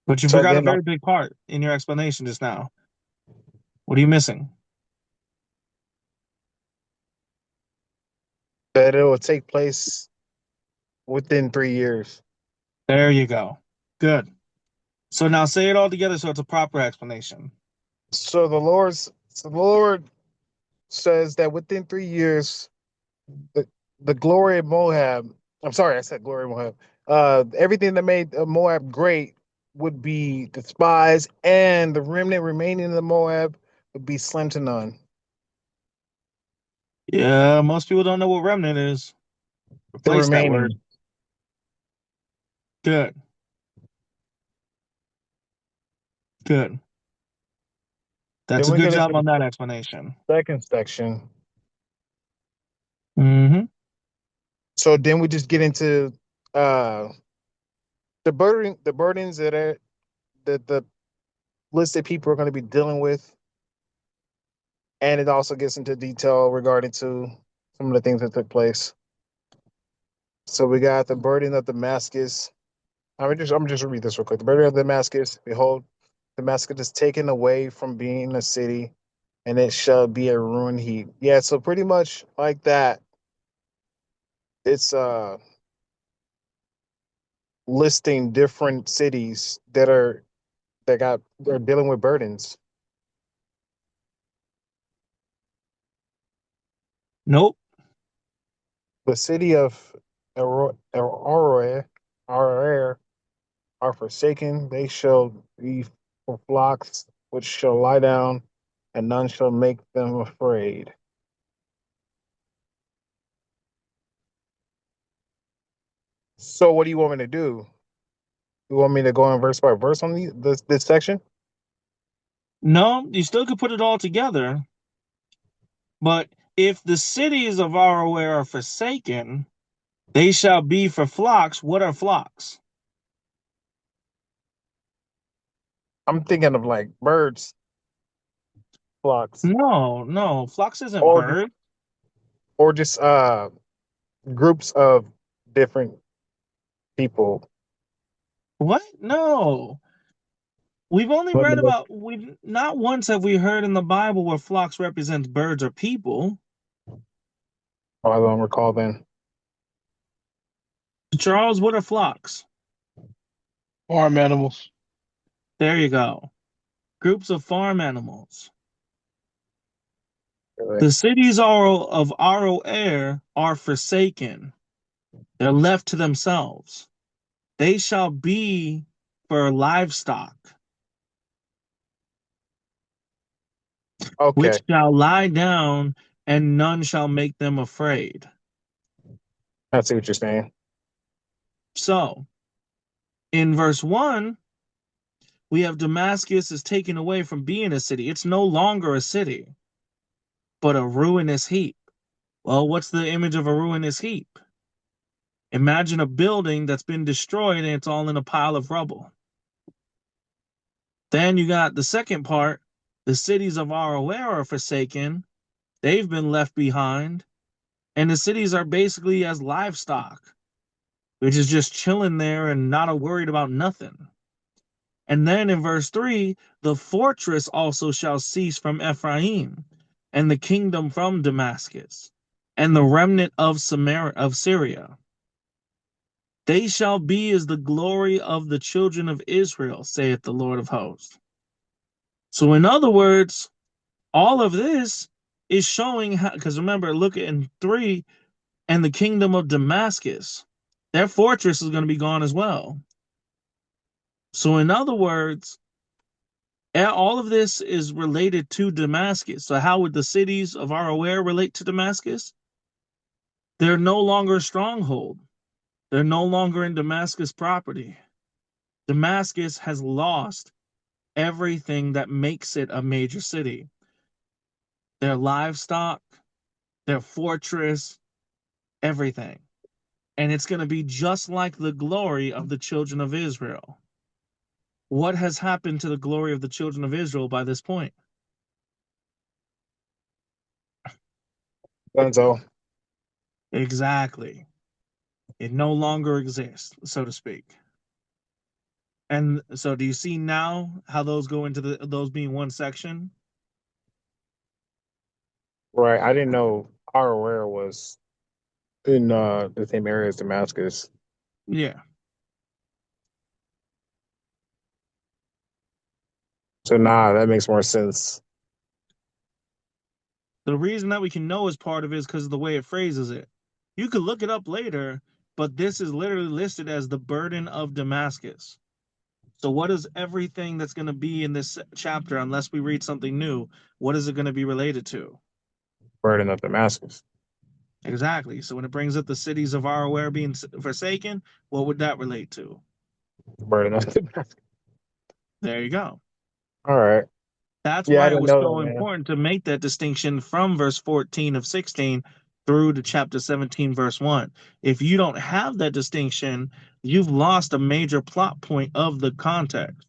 But you So forgot a then very big part in your explanation just now. What are you missing? that it will take place within 3 years. There you go. Good. So now say it all together so it's a proper explanation. So the Lord says that within 3 years, the, the glory of Moab, I'm sorry, I said glory of Moab, everything that made Moab great would be despised, and the remnant remaining in the Moab would be slim to none. Yeah, most people don't know what remnant is. The Replace that word. remaining. Good. Good. That's Then a we good get into job the on that explanation. second section. Mm-hmm. So then we just get into uh the burdens that the listed people are going to be dealing with, and it also gets into detail regarding to some of the things that took place. So we got the burden of Damascus. I'm just read this real quick. The burden of Damascus. Behold, Damascus is taken away from being a city, and it shall be a ruined heap. Yeah, so pretty much like that. It's listing different cities that are dealing with burdens. Nope. The city of Aroer are forsaken. They shall be for flocks which shall lie down, and none shall make them afraid. So, what do you want me to do? You want me to go in verse by verse on this section? No, you still could put it all together. But if the cities of Aroer are forsaken, they shall be for flocks. What are flocks? I'm thinking of like birds, flocks, No. Flocks isn't or bird. or just groups of different people. What? No. We've only Let me read look. about, we've not once have we heard in the Bible where flocks represents birds or people. Oh, I don't recall then. Charles, what are flocks? Farm animals. There you go. Groups of farm animals. Really. The cities of Aroer are forsaken. They're left to themselves. They shall be for livestock, which Okay, shall lie down, and none shall make them afraid. I see what you're saying. So, in verse 1, we have Damascus is taken away from being a city. It's no longer a city, but a ruinous heap. Well, what's the image of a ruinous heap? Imagine a building that's been destroyed and it's all in a pile of rubble. Then you got the second part, the cities of Aroer are forsaken. They've been left behind. And the cities are basically as livestock, which is just chilling there and not worried about nothing. And then in verse 3, the fortress also shall cease from Ephraim, and the kingdom from Damascus, and the remnant of Samaria of Syria. They shall be as the glory of the children of Israel, saith the Lord of hosts. So, in other words, all of this is showing how, because remember, look in 3, and the kingdom of Damascus, their fortress is going to be gone as well. So, in other words, all of this is related to Damascus. So, how would the cities of Aroer relate to Damascus? They're no longer a stronghold. They're no longer in Damascus property. Damascus has lost everything that makes it a major city. Their livestock, their fortress, everything. And it's going to be just like the glory of the children of Israel. What has happened to the glory of the children of Israel by this point? Dunzo. Exactly. It no longer exists, so to speak. And so do you see now how those go into those being one section? Right. I didn't know Araware was in the same area as Damascus. Yeah. So nah, that makes more sense. The reason that we can know is part of it is because of the way it phrases it. You could look it up later, but this is literally listed as the burden of Damascus. So what is everything that's going to be in this chapter, unless we read something new? What is it going to be related to? Burden of Damascus. Exactly. So when it brings up the cities of Aroer being forsaken, what would that relate to? Burden of Damascus. There you go. All right. That's Yeah, I why it didn't was know that, so man. important to make that distinction from verse 14 of 16 through to chapter 17, verse 1. If you don't have that distinction, you've lost a major plot point of the context.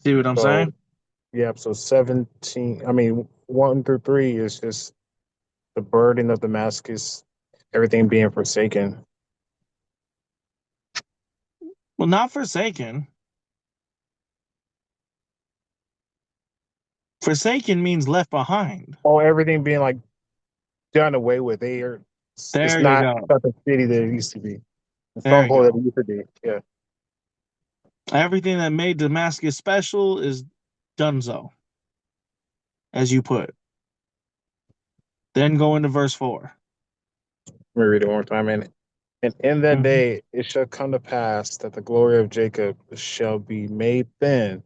See what I'm So saying? yeah, so 17. I mean, 1 through 3 is just the burden of Damascus, everything being forsaken. Well, not forsaken. Forsaken means left behind. Oh, everything being like done away with. It's There you not go. the city that it used to be. The There you stronghold that go. it used to be. Yeah. Everything that made Damascus special is donezo, as you put. Then go into verse 4. Let me read it one more time. And in that Mhm. day it shall come to pass that the glory of Jacob shall be made thin,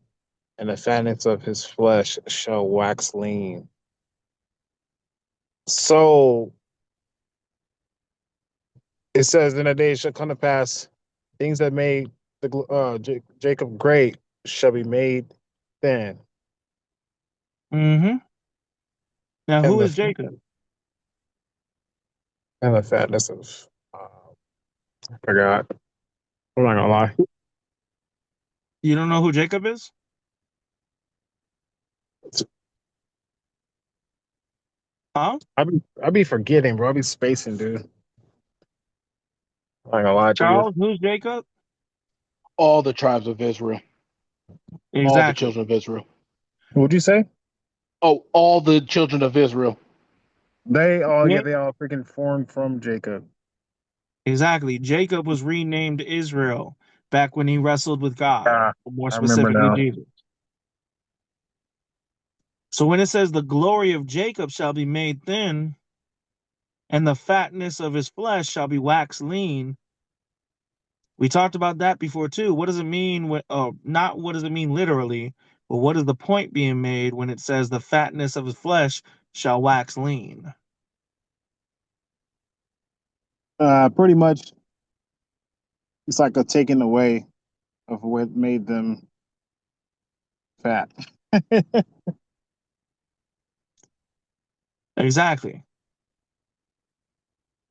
and the fatness of his flesh shall wax lean. So it says, in that day it shall come to pass, things that made Jacob great shall be made thin, Mm-hmm. Now, and who is Jacob? the fatness of. I forgot. I'm not gonna lie. You don't know who Jacob is? Huh? I be forgetting, bro. I be spacing, dude. I'm not gonna lie to you. Charles, who's Jacob? All the tribes of Israel, all the Exactly. children of Israel. What'd you say? Oh, all the children of Israel. Ja- They all freaking formed from Jacob. Exactly. Jacob was renamed Israel back when he wrestled with God, Ah, or more I remember specifically, now. Jesus. So when it says the glory of Jacob shall be made thin, and the fatness of his flesh shall be waxed lean, we talked about that before too. What does it mean when, not what does it mean literally, but what is the point being made when it says the fatness of his flesh shall wax lean? Pretty much, it's like a taking away of what made them fat. Exactly.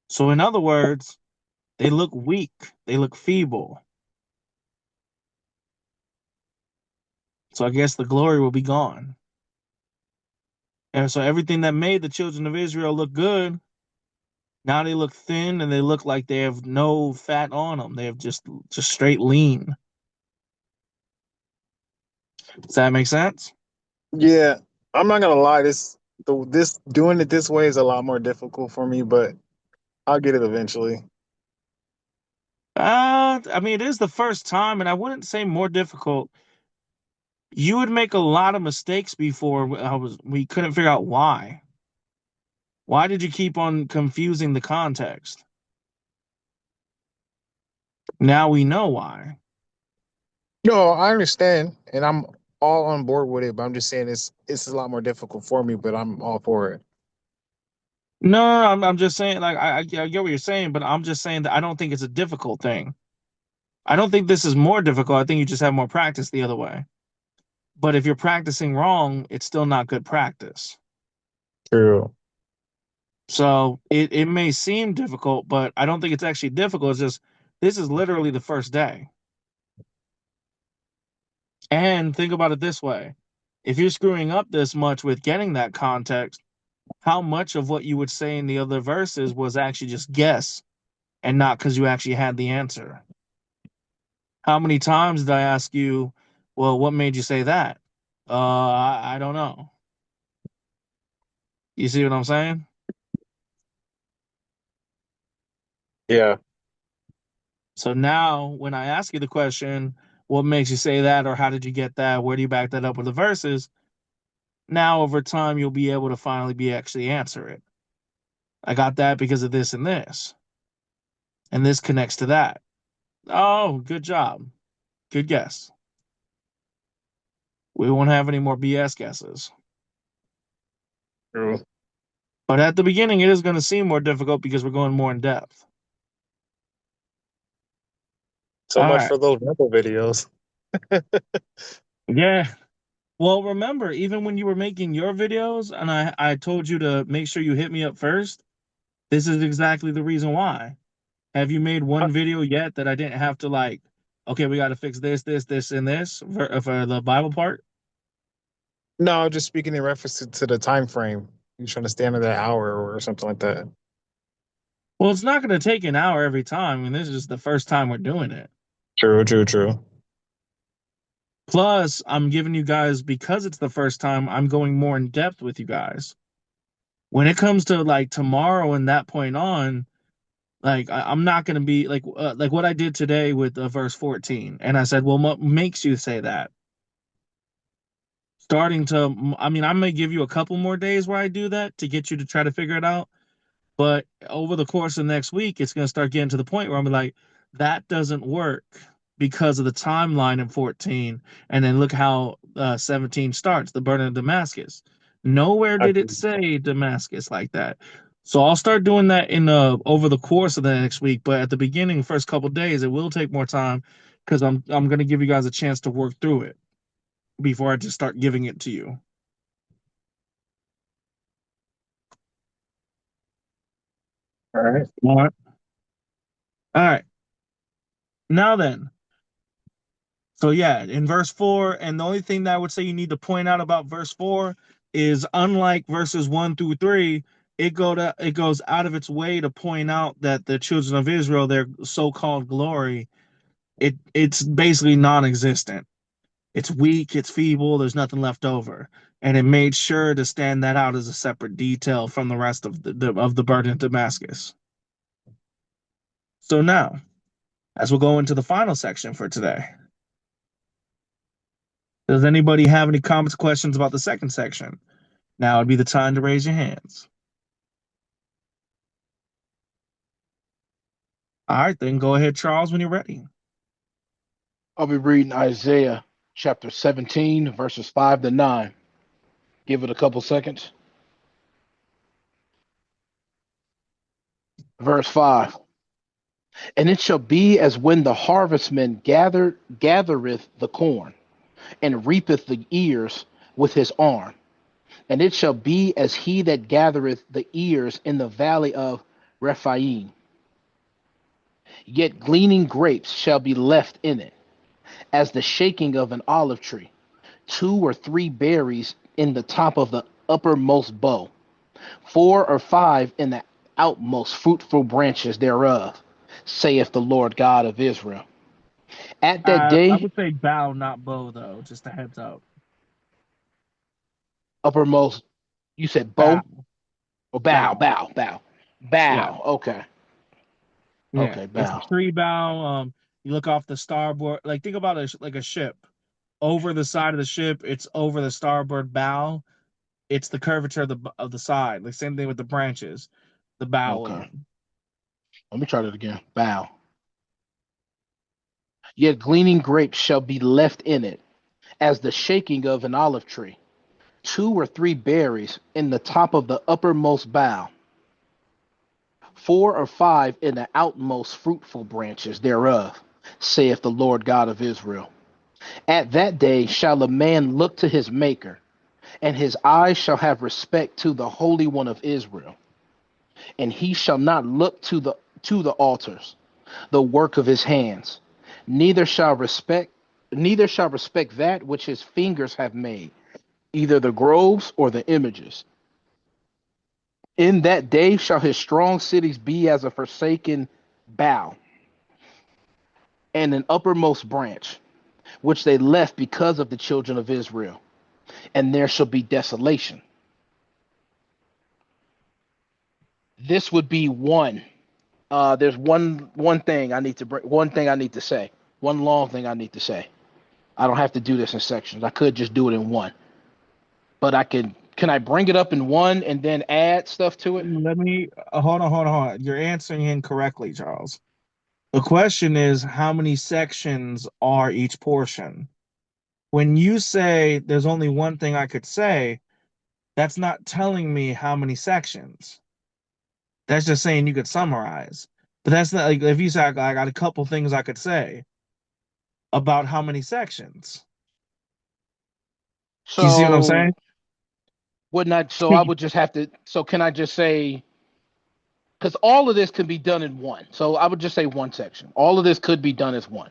So in other words, they look weak, they look feeble. So I guess the glory will be gone. And so everything that made the children of Israel look good, now they look thin and they look like they have no fat on them. They have just straight lean. Does that make sense? Yeah, I'm not gonna lie. This doing it this way is a lot more difficult for me, but I'll get it eventually. I mean, it is the first time, and I wouldn't say more difficult. You would make a lot of mistakes before. We couldn't figure out why. Why did you keep on confusing the context? Now we know why. No, I understand, and I'm all on board with it. But I'm just saying it's a lot more difficult for me, but I'm all for it. No, I'm just saying, like, I get what you're saying, but I'm just saying that I don't think it's a difficult thing. I don't think this is more difficult. I think you just have more practice the other way. But if you're practicing wrong, it's still not good practice. True. So it may seem difficult, but I don't think it's actually difficult. It's just this is literally the first day. And think about it this way. If you're screwing up this much with getting that context, how much of what you would say in the other verses was actually just guess and not because you actually had the answer? How many times did I ask you, well, what made you say that? I don't know. You see what I'm saying? Yeah. So now when I ask you the question, what makes you say that, or how did you get that? Where do you back that up with the verses? Now over time you'll be able to finally be actually answer it. I got that because of this and this. And this connects to that. Oh, good job. Good guess. We won't have any more BS guesses. True. But at the beginning, it is going to seem more difficult because we're going more in depth. So All much right. for those Rebel videos. Yeah. Well, remember, even when you were making your videos and I told you to make sure you hit me up first, this is exactly the reason why. Have you made Uh, one video yet that I didn't have to like, okay, we got to fix this, this, this, and this for the Bible part? no, just speaking in reference to the time frame. You trying to stand in that hour or something like that. Well, it's not going to take an hour every time. I mean, this is the first time we're doing it. True, true, true. Plus, I'm giving you guys, because it's the first time, I'm going more in depth with you guys. When it comes to like tomorrow and that point on, like I'm not going to be like what I did today with verse 14. And I said, well, what makes you say that? Starting to, I mean, I may give you a couple more days where I do that to get you to try to figure it out. But over the course of next week, it's going to start getting to the point where I'm like, that doesn't work because of the timeline in 14. And then look how 17 starts, the burning of Damascus. Nowhere I did it say Damascus like that. So I'll start doing that in over the course of the next week. But at the beginning, first couple days, it will take more time because I'm going to give you guys a chance to work through it before I just start giving it to you. All right. All right. All right. Now then, so yeah, in verse 4, and the only thing that I would say you need to point out about verse 4 is unlike verses 1 through 3, it goes out of its way to point out that the children of Israel, their so-called glory, it's basically non-existent. It's weak, it's feeble, there's nothing left over. And it made sure to stand that out as a separate detail from the rest of the burden of Damascus. So now, as we'll go into the final section for today. Does anybody have any comments, questions about the second section? Now would be the time to raise your hands. All right, then go ahead, Charles, when you're ready. I'll be reading Isaiah chapter 17, verses 5 to 9. Give it a couple seconds. Verse 5. And it shall be as when the harvestman gathereth the corn, and reapeth the ears with his arm. And it shall be as he that gathereth the ears in the valley of Rephaim. Yet gleaning grapes shall be left in it, as the shaking of an olive tree. 2 or 3 berries in the top of the uppermost bough, 4 or 5 in the outmost fruitful branches thereof, saith the Lord God of Israel. At that I day, would say bow, not bow, though. Just a heads up. uppermost, you said Bow, bow or bow, bow. bow, bow, Yeah, bow. Okay, yeah. okay, It's a bow. tree bow. You look off the starboard. Like think about it like a ship. Over the side of the ship, it's over the starboard bow. It's the curvature of the side. Like same thing with the branches, the bow Okay, end. let me try that again. Bow. Yet gleaning grapes shall be left in it, as the shaking of an olive tree. 2 or 3 berries in the top of the uppermost bough, 4 or 5 in the outmost fruitful branches thereof, saith the Lord God of Israel. At that day shall a man look to his Maker, and his eyes shall have respect to the Holy One of Israel. And he shall not look to the altars, the work of his hands, neither shall respect that which his fingers have made, either the groves or the images. In that day shall his strong cities be as a forsaken bough and an uppermost branch, which they left because of the children of Israel, and there shall be desolation. This would be one. There's one thing I need to bring. One thing I need to say. One long thing I need to say. I don't have to do this in sections. I could just do it in one, but I can. Can I bring it up in one and then add stuff to it? Let me hold on. You're answering incorrectly, Charles. The question is how many sections are each portion? When you say there's only one thing I could say, that's not telling me how many sections. That's just saying you could summarize. But that's not like if you say I got a couple things I could say about how many sections. Do you see what I'm So saying? wouldn't I? So I would just have to. So can I just say? Because all of this can be done in one. So I would just say one section. All of this could be done as one.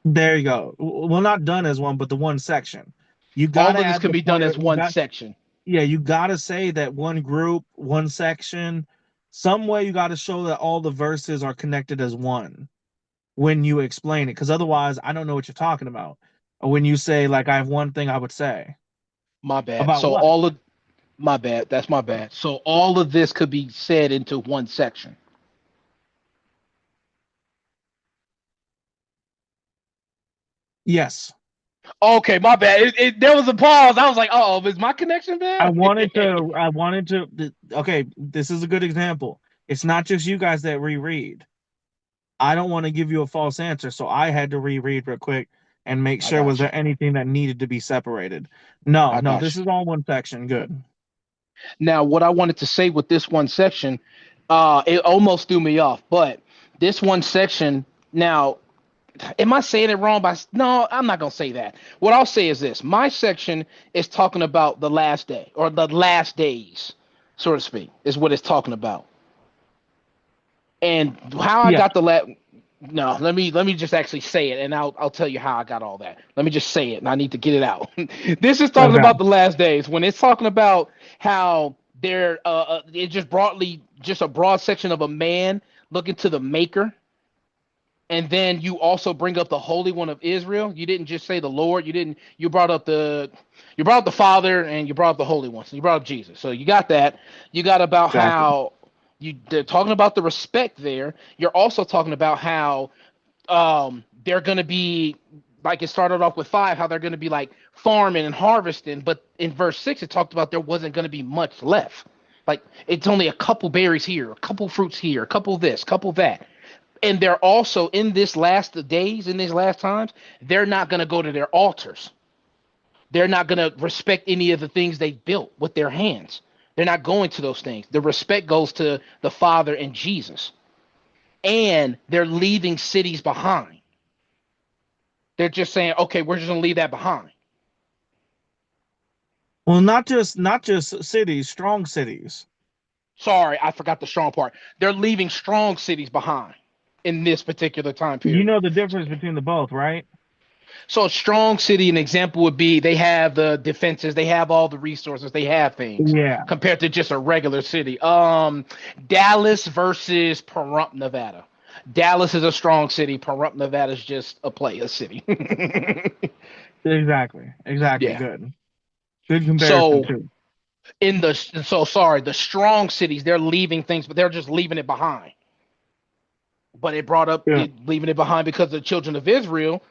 There you go. Well, not done as one, but the one section. You All gotta of this add can the be done point as of you one got section. yeah, you gotta say that one group, one section, some way you gotta show that all the verses are connected as one when you explain it. Because otherwise, I don't know what you're talking about. Or when you say like I have one thing I would say. My bad. About So what? all of my bad. That's my bad. So all of this could be said into one section. Yes. Okay, my bad. There was a pause. I was like, "Oh, is my connection I bad?" wanted to I wanted to okay, this is a good example. It's not just you guys that reread. I don't want to give you a false answer, so I had to reread real quick and make I sure was got you. there anything that needed to be separated. No, I no, got this you. is all one section. Good. Now, what I wanted to say with this one section, it almost threw me off. But this one section, now, am I saying it wrong? No, I'm not gonna say that. What I'll say is this: my section is talking about the last day or the last days, so to speak, is what it's talking about. And how I Yeah. got the last. No, let me just actually say it, and I'll tell you how I got all that. Let me just say it, and I need to get it out. This is talking Okay. about the last days when it's talking about how they're it's just broadly just a broad section of a man looking to the Maker, and then you also bring up the Holy One of Israel. You didn't just say the Lord. You brought up the Father, and you brought up the Holy One. So you brought up Jesus. So you got that. You got about Exactly. how they're talking about the respect there. You're also talking about how they're going to be like it started off with 5, how they're going to be like farming and harvesting, but in verse 6 it talked about there wasn't going to be much left. Like it's only a couple berries here, a couple fruits here, a couple this, couple that. And they're also in this last days, in these last times, they're not going to go to their altars. They're not going to respect any of the things they built with their hands. They're not going to those things. The respect goes to the Father and Jesus. And they're leaving cities behind. They're just saying, okay, we're just gonna leave that behind. Well, not just cities, strong cities. Sorry, I forgot the strong part. They're leaving strong cities behind in this particular time You period. know the difference between the both, right? So a strong city, an example would be they have the defenses, they have all the resources, they have things Yeah. compared to just a regular city. Dallas versus Pahrump, Nevada. Dallas is a strong city. Pahrump, Nevada is just a city. Exactly. Exactly. Yeah. Good. Good comparison So too. the strong cities they're leaving things, but they're just leaving it behind. But it brought up Yeah. it, leaving it behind because of the children of Israel,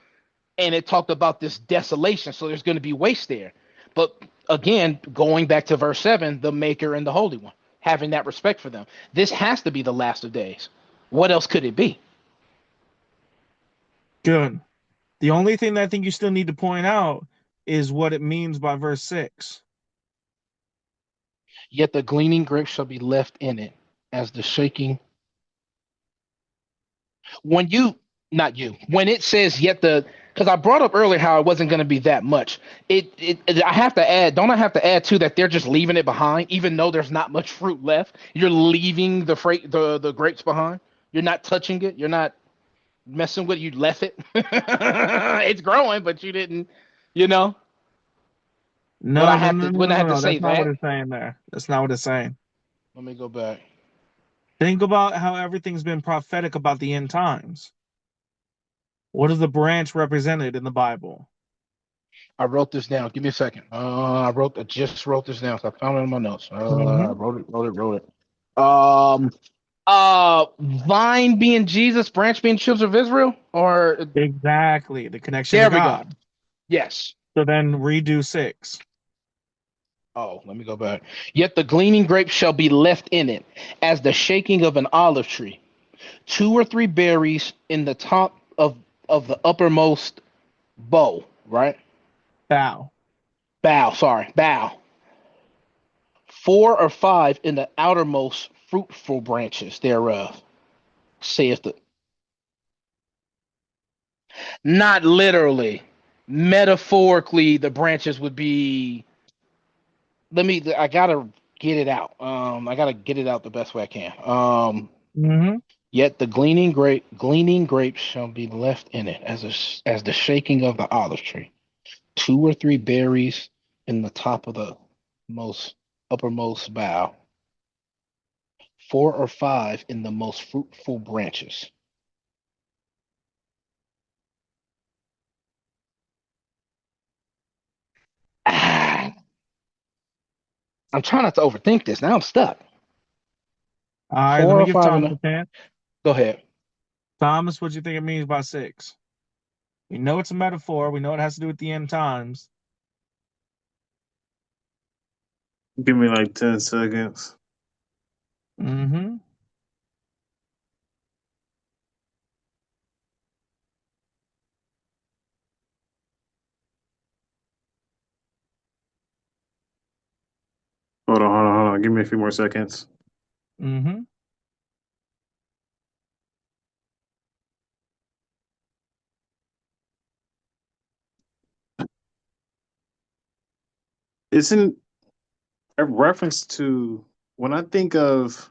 and it talked about this desolation. So there's going to be waste there. But again, going back to verse 7, the Maker and the Holy One, having that respect for them. This has to be the last of days. What else could it be? Good. The only thing that I think you still need to point out is what it means by verse 6. Yet the gleaning grapes shall be left in it, as the shaking. When you, not you, when it says yet the, because I brought up earlier how it wasn't going to be that much. I have to add, don't I have to add too that they're just leaving it behind, even though there's not much fruit left. You're leaving the grapes behind. You're not touching it. You're not messing with it. You left it. It's growing, but you didn't. You know. Would No, I no, have no, to? no, Wouldn't I no, have to no. say That's not what that? it's saying there. That's not what it's saying. Let me go back. Think about how everything's been prophetic about the end times. What is the branch represented in the Bible? I wrote this down. Give me a second. I just wrote this down. So I found it in my notes. I Hmm. wrote it. Vine being Jesus, branch being children of Israel, or Exactly. The connection to there we go. God. Yes. So then redo 6. Oh, let me go back. Yet the gleaning grape shall be left in it, as the shaking of an olive tree. 2 or 3 berries in the top of the uppermost bow. Right? Bow. Bough. Sorry, bough. 4 or 5 in the outermost fruitful branches thereof. Saith the not literally. Metaphorically, the branches would be. I gotta get it out. I gotta get it out the best way I can. Mm-hmm. Yet the gleaning grapes shall be left in it, as the shaking of the olive tree. Two or three berries in the top of the most uppermost bough. Four or five in the most fruitful branches. Ah, I'm trying not to overthink this. Now I'm stuck. All right, let Four me or give five in Thomas the. a chance. Go ahead. Thomas, what do you think it means by 6? We know it's a metaphor. We know it has to do with the end times. Give me like 10 seconds. Mm-hmm. Hold on. Give me a few more seconds. Mm-hmm. Isn't a reference to when I think of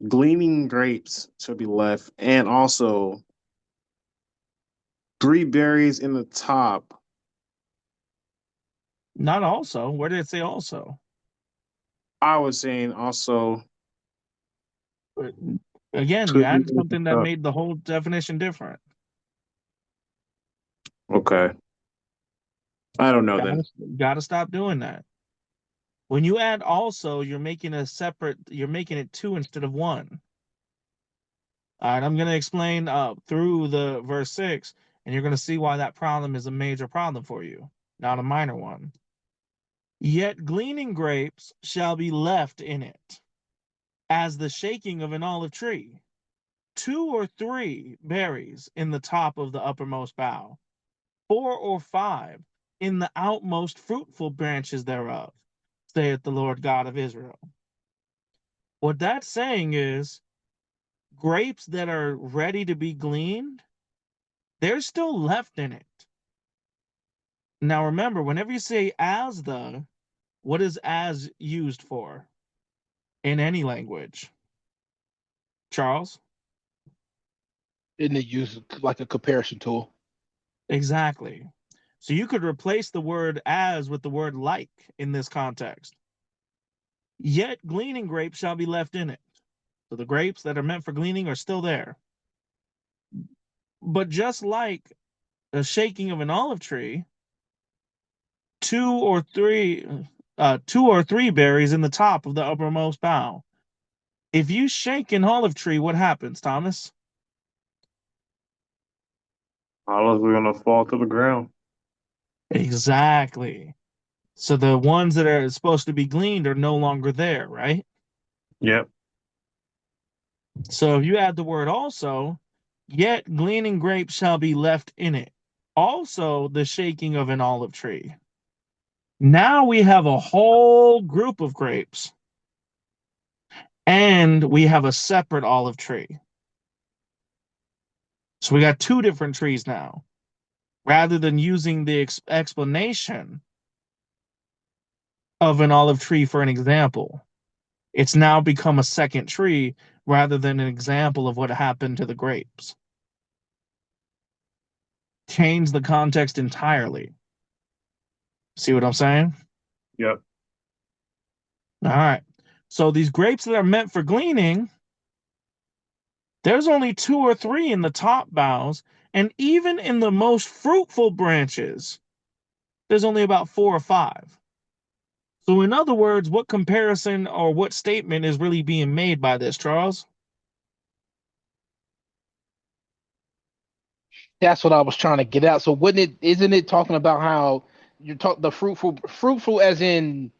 gleaning grapes should be left, and also three berries in the top. Not also. Where did it say also? I was saying also But again, you two added berries in something the that top. made the whole definition different. Okay. I don't know then. Gotta stop doing that. When you add also, you're making it two instead of one. All right, I'm going to explain through the verse 6, and you're going to see why that problem is a major problem for you, not a minor one. Yet gleaning grapes shall be left in it, as the shaking of an olive tree. 2 or 3 berries in the top of the uppermost bough, 4 or 5 in the outmost fruitful branches thereof, saith the Lord God of Israel. What that's saying is grapes that are ready to be gleaned, they're still left in it. Now remember, whenever you say as the, what is as used for in any language? Charles? Isn't it used like a comparison tool? Exactly. So you could replace the word as with the word like in this context. Yet gleaning grapes shall be left in it. So the grapes that are meant for gleaning are still there. But just like the shaking of an olive tree, two or three berries in the top of the uppermost bough. If you shake an olive tree, what happens, Thomas? Olives are gonna fall to the ground. Exactly. So the ones that are supposed to be gleaned are no longer there, right? Yep. So if you add the word also, yet gleaning grapes shall be left in it. Also the shaking of an olive tree. Now we have a whole group of grapes, and we have a separate olive tree. So we got 2 different trees now. Rather than using the explanation of an olive tree for an example, it's now become a second tree rather than an example of what happened to the grapes. Change the context entirely. See what I'm saying? Yep. All right. So these grapes that are meant for gleaning, there's only 2 or 3 in the top boughs, and even in the most fruitful branches, there's only about 4 or 5. So, in other words, what comparison or what statement is really being made by this, Charles? That's what I was trying to get out. So wouldn't it? Isn't it talking about how you talk the fruitful as in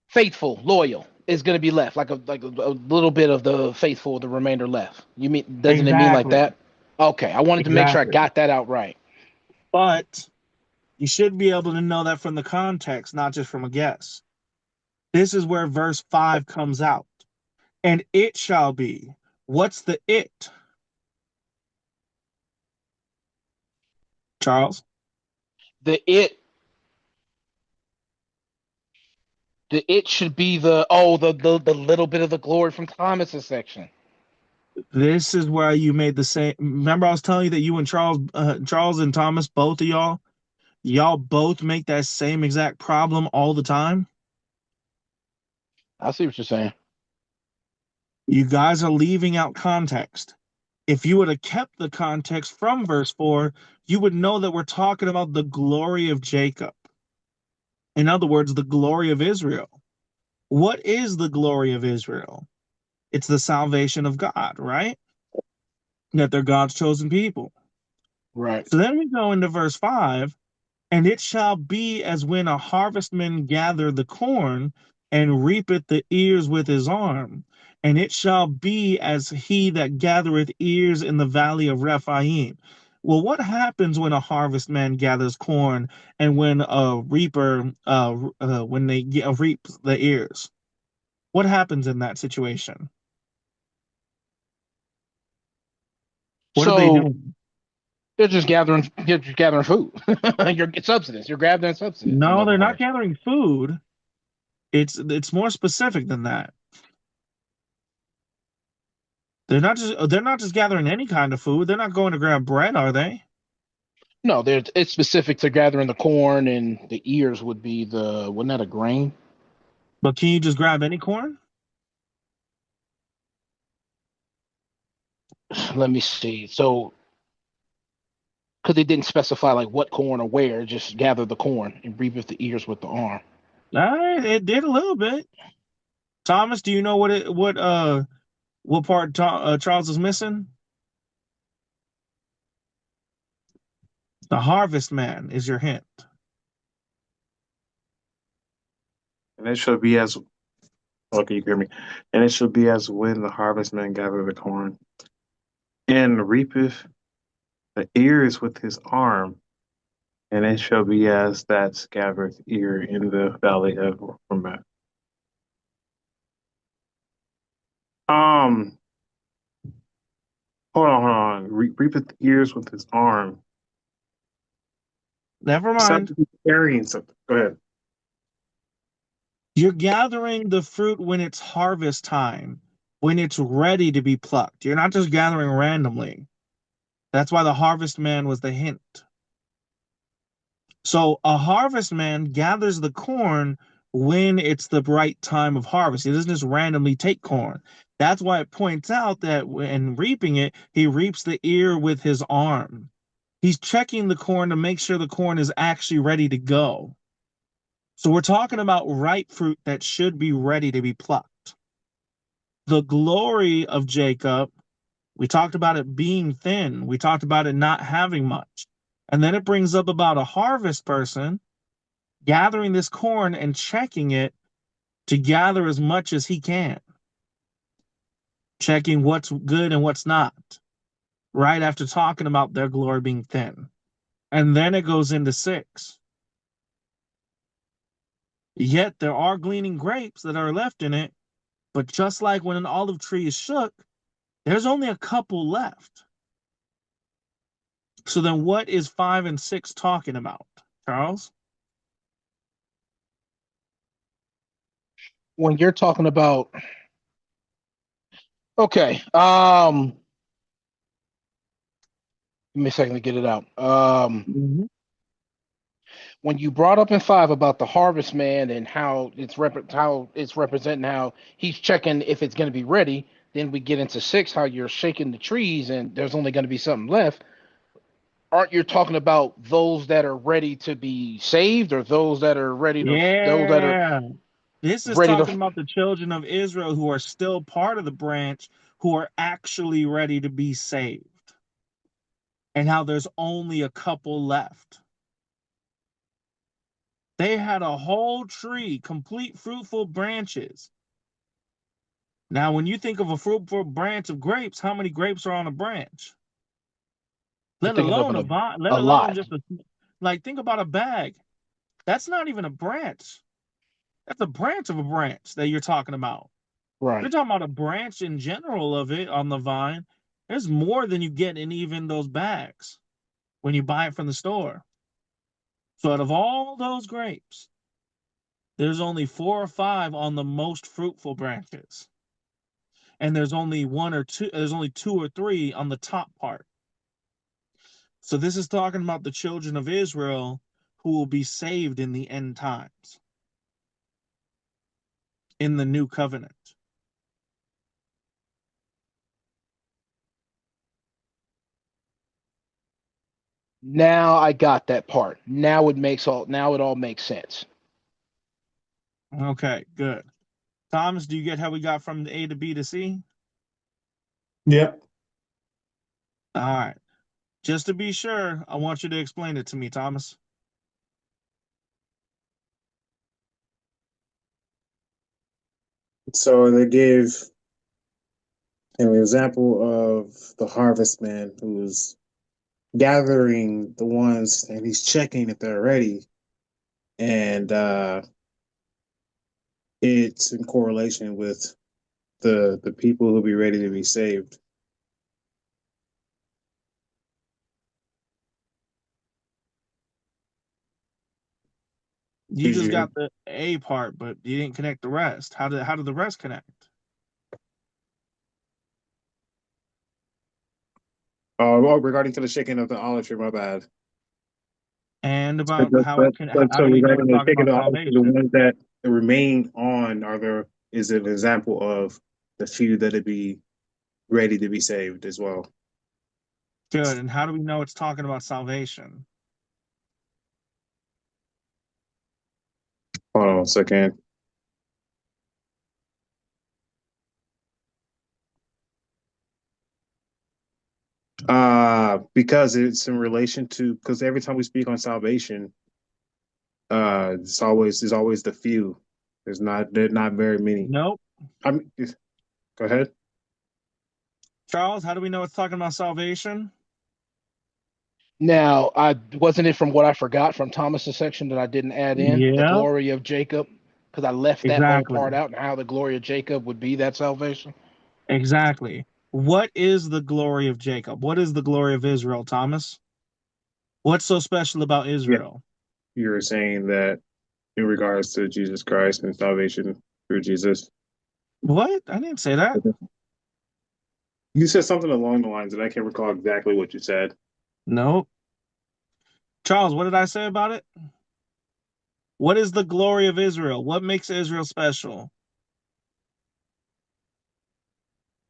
faithful, loyal is going to be left, like a little bit of the faithful, the remainder left. You mean doesn't it mean like Exactly. that? Okay, I wanted to make sure I Exactly. got that out right. But you should be able to know that from the context, not just from a guess. This is where verse 5 comes out. And it shall be. What's the it? Charles? The it should be the little bit of the glory from Thomas's section. This is where you made the same. Remember, I was telling you that you and Charles and Thomas, both of y'all both make that same exact problem all the time. I see what you're saying. You guys are leaving out context. If you would have kept the context from verse 4, you would know that we're talking about the glory of Jacob. In other words, the glory of Israel. What is the glory of Israel? It's the salvation of God, right? That they're God's chosen people. Right. So then we go into verse 5, and it shall be as when a harvestman gathereth the corn and reapeth the ears with his arm. And it shall be as he that gathereth ears in the valley of Rephaim. Well, what happens when a harvestman gathers corn and when a reaper, when they reap the ears? What happens in that situation? What are they So doing? they're just gathering food. You're substance. You're gathering substance, in No, other they're not words. gathering food. It's more specific than that. They're not just gathering any kind of food. They're not going to grab bread, are they? No, it's specific to gathering the corn, and the ears would be wouldn't that a grain? But can you just grab any corn? Let me see. So, because they didn't specify like what corn or where, just gather the corn and reap the ears with the arm. It did a little bit. Thomas, do you know what part Charles is missing? The harvest man is your hint. And it shall be as okay, you hear me. And it shall be as when the harvestman gathereth the corn and reapeth the ears with his arm, and it shall be as that gathereth ear in the valley of Ramah. Um, hold on. Reapeth ears with his arm. Never mind. Carrying something. Go ahead. You're gathering the fruit when it's harvest time, when it's ready to be plucked. You're not just gathering randomly. That's why the harvest man was the hint. So a harvest man gathers the corn when it's the right time of harvest. He doesn't just randomly take corn. That's why it points out that when reaping it, he reaps the ear with his arm. He's checking the corn to make sure the corn is actually ready to go. So we're talking about ripe fruit that should be ready to be plucked. The glory of Jacob, we talked about it being thin. We talked about it not having much. And then it brings up about a harvest person gathering this corn and checking it to gather as much as he can, checking what's good and what's not, right after talking about their glory being thin. And then it goes into 6. Yet there are gleaning grapes that are left in it, but just like when an olive tree is shook, there's only a couple left. So then what is 5 and 6 talking about, Charles? When you're talking about, okay, give me a second to get it out. When you brought up in 5 about the harvest man and how it's representing how he's checking if it's going to be ready, then we get into 6 how you're shaking the trees and there's only going to be something left. Aren't you talking about those that are ready to be saved, or those that are ready to those that are Yeah. This is ready talking to about the children of Israel who are still part of the branch, who are actually ready to be saved, and how there's only a couple left. They had a whole tree, complete fruitful branches. Now, when you think of a fruitful branch of grapes, how many grapes are on a branch? you're Let thinking of alone a vine, let a alone lot, just like think about a bag. That's not even a branch. That's a branch of a branch that you're talking about. You're right? talking about a branch in general of it on the vine. There's more than you get in even those bags. when you buy it from the store. So out of all those grapes, there's only 4 or 5 on the most fruitful branches. And there's only 2 or 3 on the top part. So this is talking about the children of Israel who will be saved in the end times, in the new covenant. Now I got that part. Now it all makes sense. Okay, good. Thomas, do you get how we got from A to B to C? Yep. All right. Just to be sure, I want you to explain it to me, Thomas. So they gave an example of the harvestman who's gathering the ones and he's checking if they're ready. And it's in correlation with the people who'll be ready to be saved. You just got the A part, but you didn't connect the rest. How did the rest connect? Regarding to the shaking of the olive tree, my bad. And But, about how it can, how so do we know regarding it's the talking shaking of about the olive tree, the salvation? ones that remain on is an example of the few that'd be ready to be saved as well. Good. And how do we know it's talking about salvation? Hold on a second. Because it's in relation to, because every time we speak on salvation, there's always the few. There's not very many. Nope. Go ahead. Charles, how do we know it's talking about salvation? Now, I wasn't it from what I forgot from Thomas's section that I didn't add in the Yeah, glory of Jacob, because I left that whole exactly. part out and how the glory of Jacob would be that salvation. Exactly. What is the glory of Jacob? What is the glory of Israel, Thomas? What's so special about Yeah, Israel? you were saying that in regards to Jesus Christ and salvation through Jesus. What? I didn't say that. You said something along the lines, and I can't recall exactly what you said. Nope. Charles, what did I say about it? What is the glory of Israel? What makes Israel special?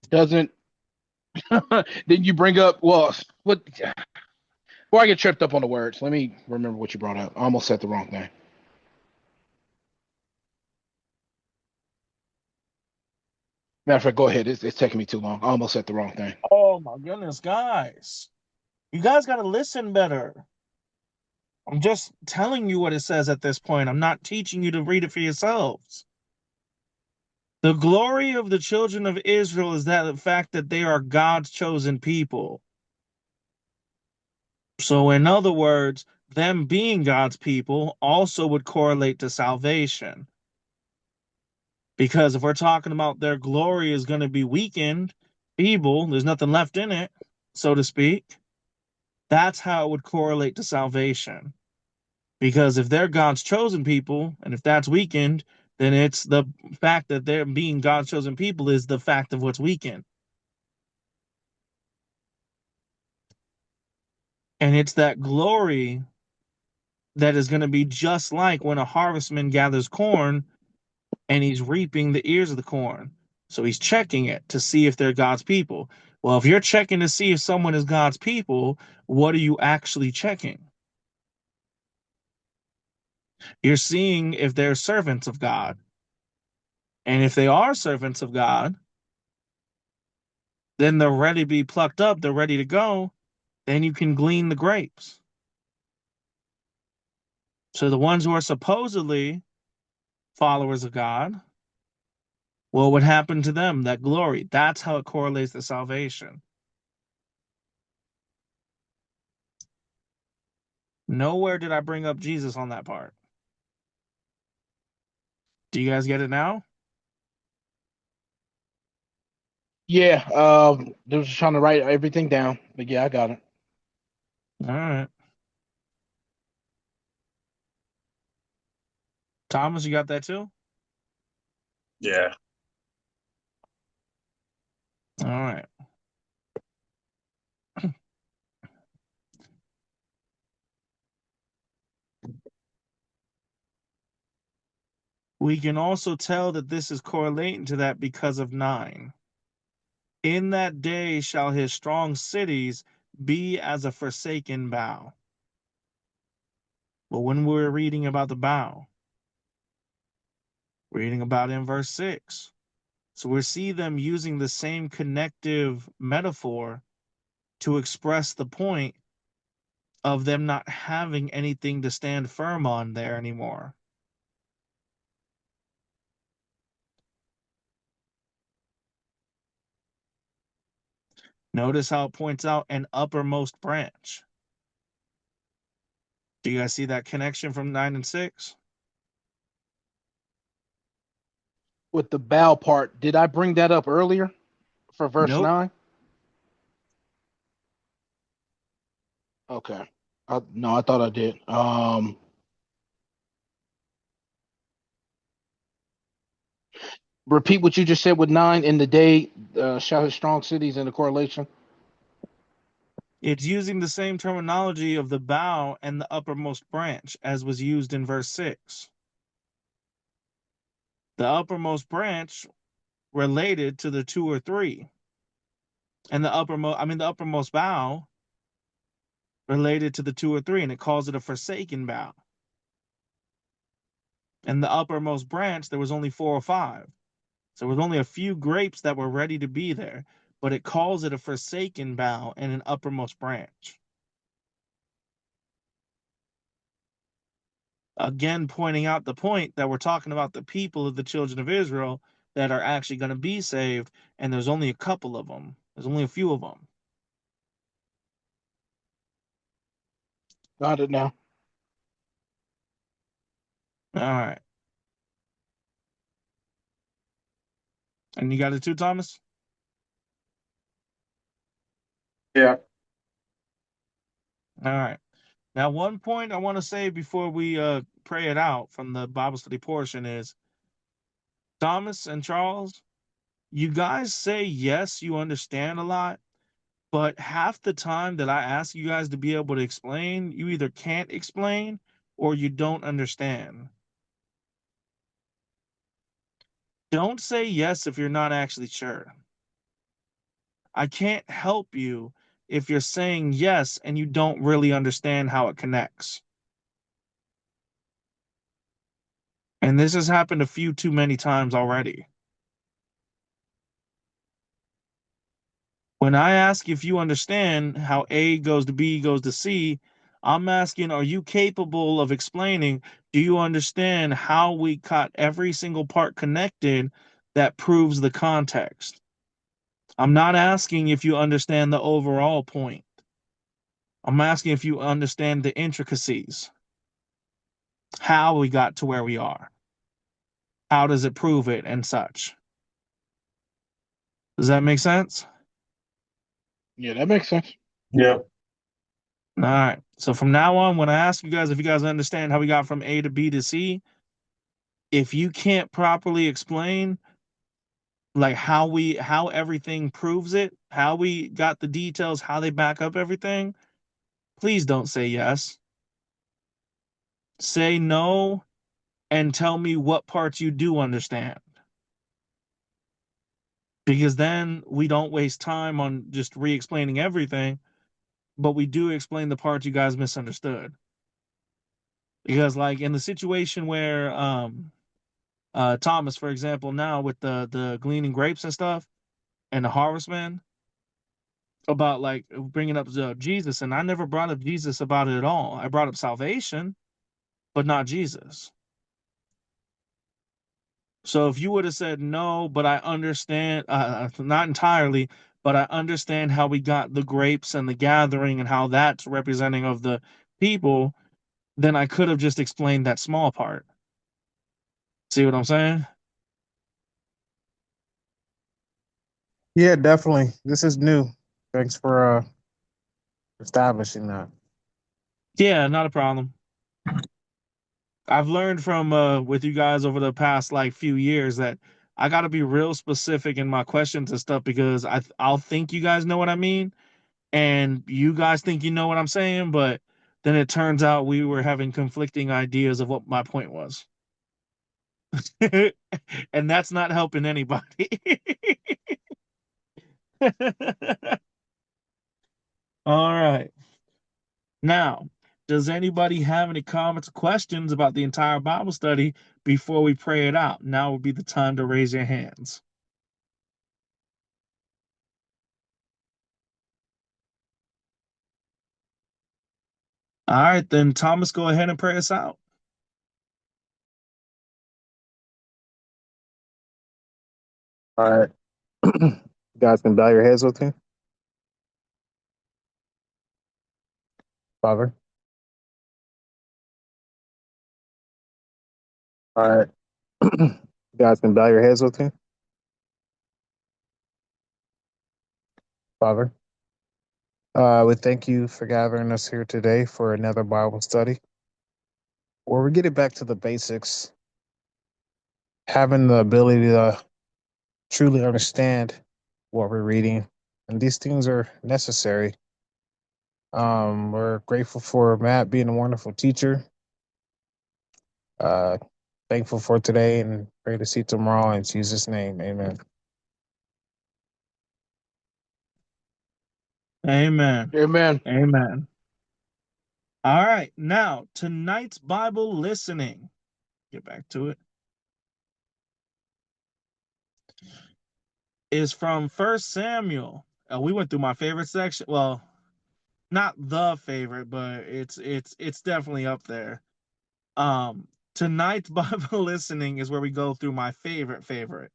Doesn't then you bring up what before I get tripped up on the words, let me remember what you brought up. I almost said the wrong thing. Matter of fact, go ahead. It's taking me too long. I almost said the wrong thing. Oh my goodness, guys. You guys got to listen better. I'm just telling you what it says at this point. I'm not teaching you to read it for yourselves. The glory of the children of Israel is that the fact that they are God's chosen people. So, in other words, them being God's people also would correlate to salvation. Because if we're talking about their glory is going to be weakened, feeble, there's nothing left in it, so to speak, that's how it would correlate to salvation. Because if they're God's chosen people, and if that's weakened, then it's the fact that they're being God's chosen people is the fact of what's weakened. And it's that glory that is going to be just like when a harvestman gathers corn and he's reaping the ears of the corn. So he's checking it to see if they're God's people. Well, if you're checking to see if someone is God's people, what are you actually checking? You're seeing if they're servants of God. And if they are servants of God, then they're ready to be plucked up, they're ready to go. Then you can glean the grapes. So the ones who are supposedly followers of God, well, what happened to them? That glory. That's how it correlates to salvation. Nowhere did I bring up Jesus on that part. Do you guys get it now? Yeah, they was just trying to write everything down, but yeah, I got it. All right. Thomas, you got that too? Yeah. All right. We can also tell that this is correlating to that because of 9. In that day shall his strong cities be as a forsaken bough. But when we're reading about the bough, we're reading about it in verse 6. So we see them using the same connective metaphor to express the point of them not having anything to stand firm on there anymore. Notice how it points out an uppermost branch. Do you guys see that connection from 9 and 6? With the bow part, did I bring that up earlier for verse Nope. 9? Okay. No, I thought I did. Repeat what you just said with 9. In the day shall his strong cities in the correlation. It's using the same terminology of the bough and the uppermost branch as was used in verse 6. The uppermost branch related to the 2 or 3. And the uppermost bough related to the 2 or 3, and it calls it a forsaken bough. And the uppermost branch, there was only 4 or 5. So there was only a few grapes that were ready to be there, but it calls it a forsaken bough and an uppermost branch. Again, pointing out the point that we're talking about the people of the children of Israel that are actually going to be saved, and there's only a couple of them. There's only a few of them. Got it now. All right. And you got it too, Thomas? Yeah. All right. Now, one point I want to say before we pray it out from the Bible study portion is, Thomas and Charles, you guys say yes, you understand a lot, but half the time that I ask you guys to be able to explain, you either can't explain or you don't understand. Don't say yes if you're not actually sure. I can't help you if you're saying yes and you don't really understand how it connects. And this has happened a few too many times already. When I ask if you understand how A goes to B goes to C, I'm asking, are you capable of explaining? Do you understand how we got every single part connected that proves the context? I'm not asking if you understand the overall point. I'm asking if you understand the intricacies, how we got to where we are. How does it prove it and such? Does that make sense? Yeah, that makes sense. Yeah. All right. So from now on, when I ask you guys if you guys understand how we got from A to B to C, if you can't properly explain like how everything proves it, how we got the details, how they back up everything, please don't say yes. Say no and tell me what parts you do understand. Because then we don't waste time on just re-explaining everything, but we do explain the parts you guys misunderstood. Because like in the situation where Thomas, for example, now with the gleaning grapes and stuff and the harvestman, about like bringing up Jesus, and I never brought up Jesus about it at all. I brought up salvation, but not Jesus. So if you would have said no, but I understand, not entirely, but I understand how we got the grapes and the gathering and how that's representing of the people, then I could have just explained that small part. See what I'm saying? Yeah, definitely. This is new. Thanks for establishing that. Yeah, not a problem. I've learned from with you guys over the past like few years that I got to be real specific in my questions and stuff because I'll think you guys know what I mean and you guys think you know what I'm saying, but then it turns out we were having conflicting ideas of what my point was. And that's not helping anybody. All right. Now, does anybody have any comments or questions about the entire Bible study before we pray it out? Now would be the time to raise your hands. All right, then Thomas, go ahead and pray us out. All right. You guys can bow your heads with me. Father. All right. You guys can bow your heads with me. Father. We thank you for gathering us here today for another Bible study where we get it back to the basics, having the ability to truly understand what we're reading. And these things are necessary. We're grateful for Matt being a wonderful teacher. Uh, thankful for today and pray to see tomorrow in Jesus' name. Amen. Amen. Amen. Amen. All right, now tonight's Bible listening. Get back to it. Is from First Samuel. We went through my favorite section. Well, not the favorite, but it's definitely up there. Tonight's Bible listening is where we go through my favorite.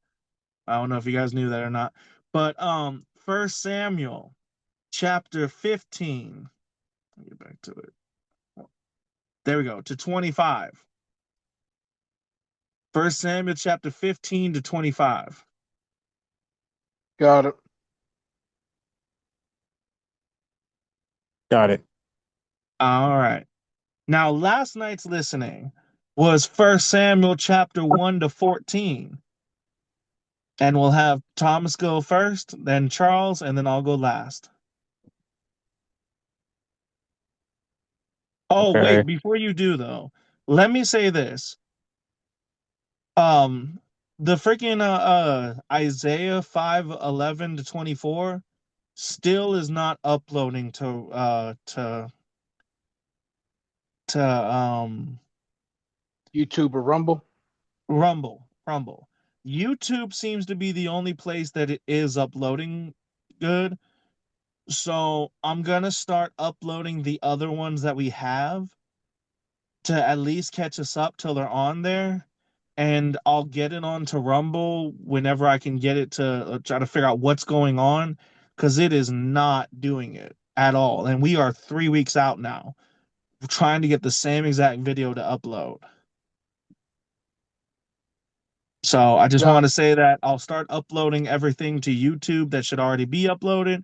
I don't know if you guys knew that or not. But First Samuel chapter 15. Let me get back to it. There we go, to 25. First Samuel chapter 15 to 25. Got it. Got it. All right. Now, last night's listening was First Samuel chapter 1 to 14. And we'll have Thomas go first, then Charles, and then I'll go last. Oh, Okay. wait, before you do though, let me say this. Um, the freaking Isaiah 5:11 to 24 still is not uploading to YouTube or Rumble. Rumble. YouTube seems to be the only place that it is uploading good. So I'm gonna start uploading the other ones that we have to at least catch us up till they're on there. And I'll get it onto Rumble whenever I can get it to try to figure out what's going on because it is not doing it at all. And we are 3 weeks out now. We're trying to get the same exact video to upload. So I just Got want to say that I'll start uploading everything to YouTube that should already be uploaded.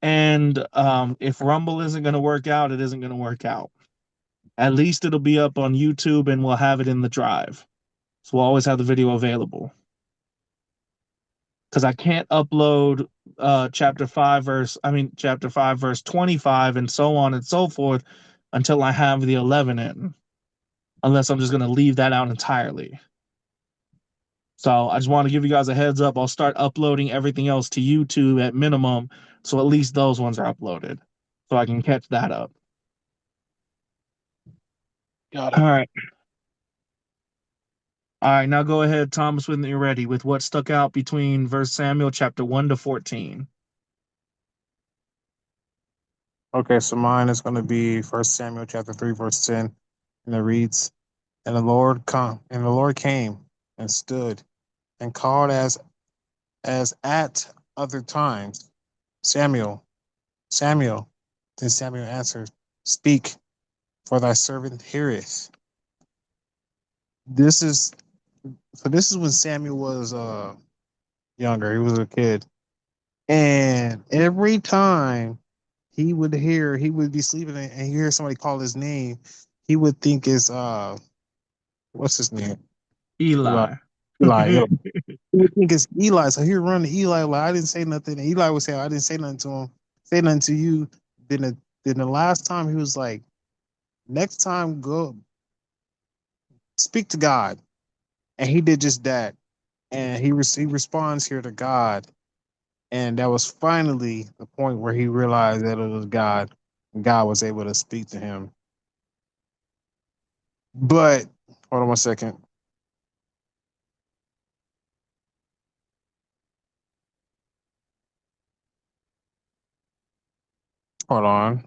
And if Rumble isn't going to work out, it isn't going to work out. At least it'll be up on YouTube and we'll have it in the drive. So we'll always have the video available. Because I can't upload chapter 5 verse 25 and so on and so forth until I have the 11 in. Unless I'm just going to leave that out entirely. So I just want to give you guys a heads up. I'll start uploading everything else to YouTube at minimum. So at least those ones are uploaded. So I can catch that up. it. All right. All right, now go ahead, Thomas, when you're ready, with what stuck out between verse Samuel chapter 1 to 14. Okay, so mine is going to be First Samuel chapter 3, verse 10, and it reads, And the Lord came and stood and called as at other times, Samuel, Samuel. Then Samuel answered, Speak, for thy servant heareth. This is when Samuel was younger. He was a kid. And every time he would be sleeping and he hear somebody call his name. He would think it's what's his name? Eli. Eli. Eli. He would think it's Eli. So he would run to Eli like I didn't say nothing. And Eli would say, I didn't say nothing to him. Say nothing to you. Then the last time he was like, next time go speak to God. And he did just that. And he responds here to God. And that was finally the point where he realized that it was God. And God was able to speak to him. But hold on one second. Hold on.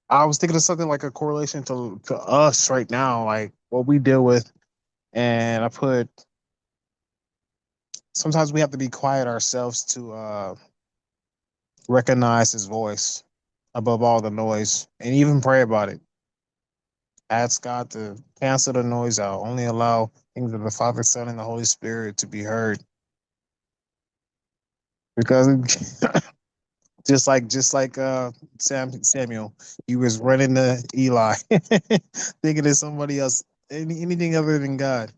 I was thinking of something like a correlation to us right now, like what we deal with. And I put sometimes we have to be quiet ourselves to recognize his voice above all the noise and even pray about it. Ask God to cancel the noise out, only allow things of the Father, Son, and the Holy Spirit to be heard. Because just like Samuel, he was running to Eli, thinking it's somebody else, anything other than God.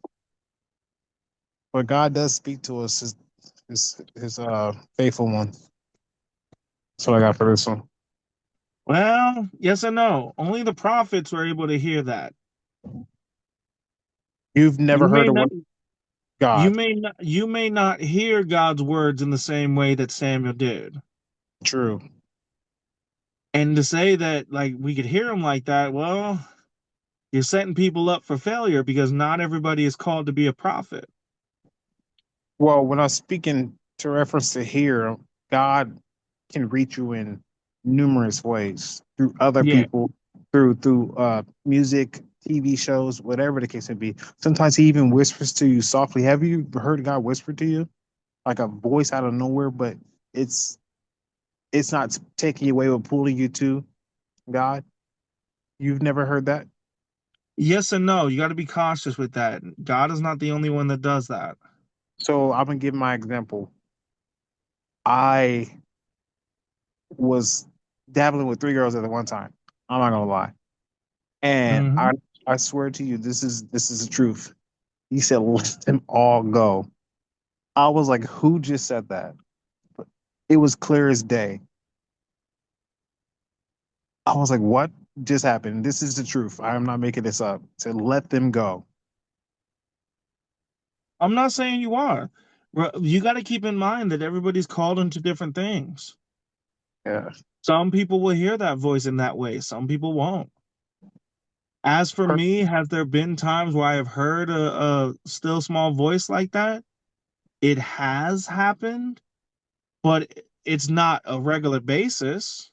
But God does speak to us, his faithful one. That's what I got for this one. Well, yes and no. Only the prophets were able to hear that. You've You never heard may a not word of God. you may not hear God's words in the same way that Samuel did. True. And to say that like we could hear him like that, well, you're setting people up for failure because not everybody is called to be a prophet. Well, when I'm speaking to reference to here, God can reach you in numerous ways through other Yeah. people, through music, TV shows, whatever the case may be. Sometimes He even whispers to you softly. Have you heard God whisper to you, like a voice out of nowhere? But it's it's not taking you away or pulling you to God. You've never heard that. Yes and no. You got to be cautious with that. God is not the only one that does that. So I'm gonna give my example. I was dabbling with three girls at the one time. I'm not gonna lie. And Hmm. I swear to you, this is the truth. He said, let them all go. I was like, who just said that? But it was clear as day. I was like, what just happened? This is the truth. I am not making this up. Said, let them go. I'm not saying you are. You got to keep in mind that everybody's called into different things. Yeah. Some people will hear that voice in that way, some people won't. As for Per- me, has there been times where I have heard a still small voice like that? It has happened, but it's not a regular basis.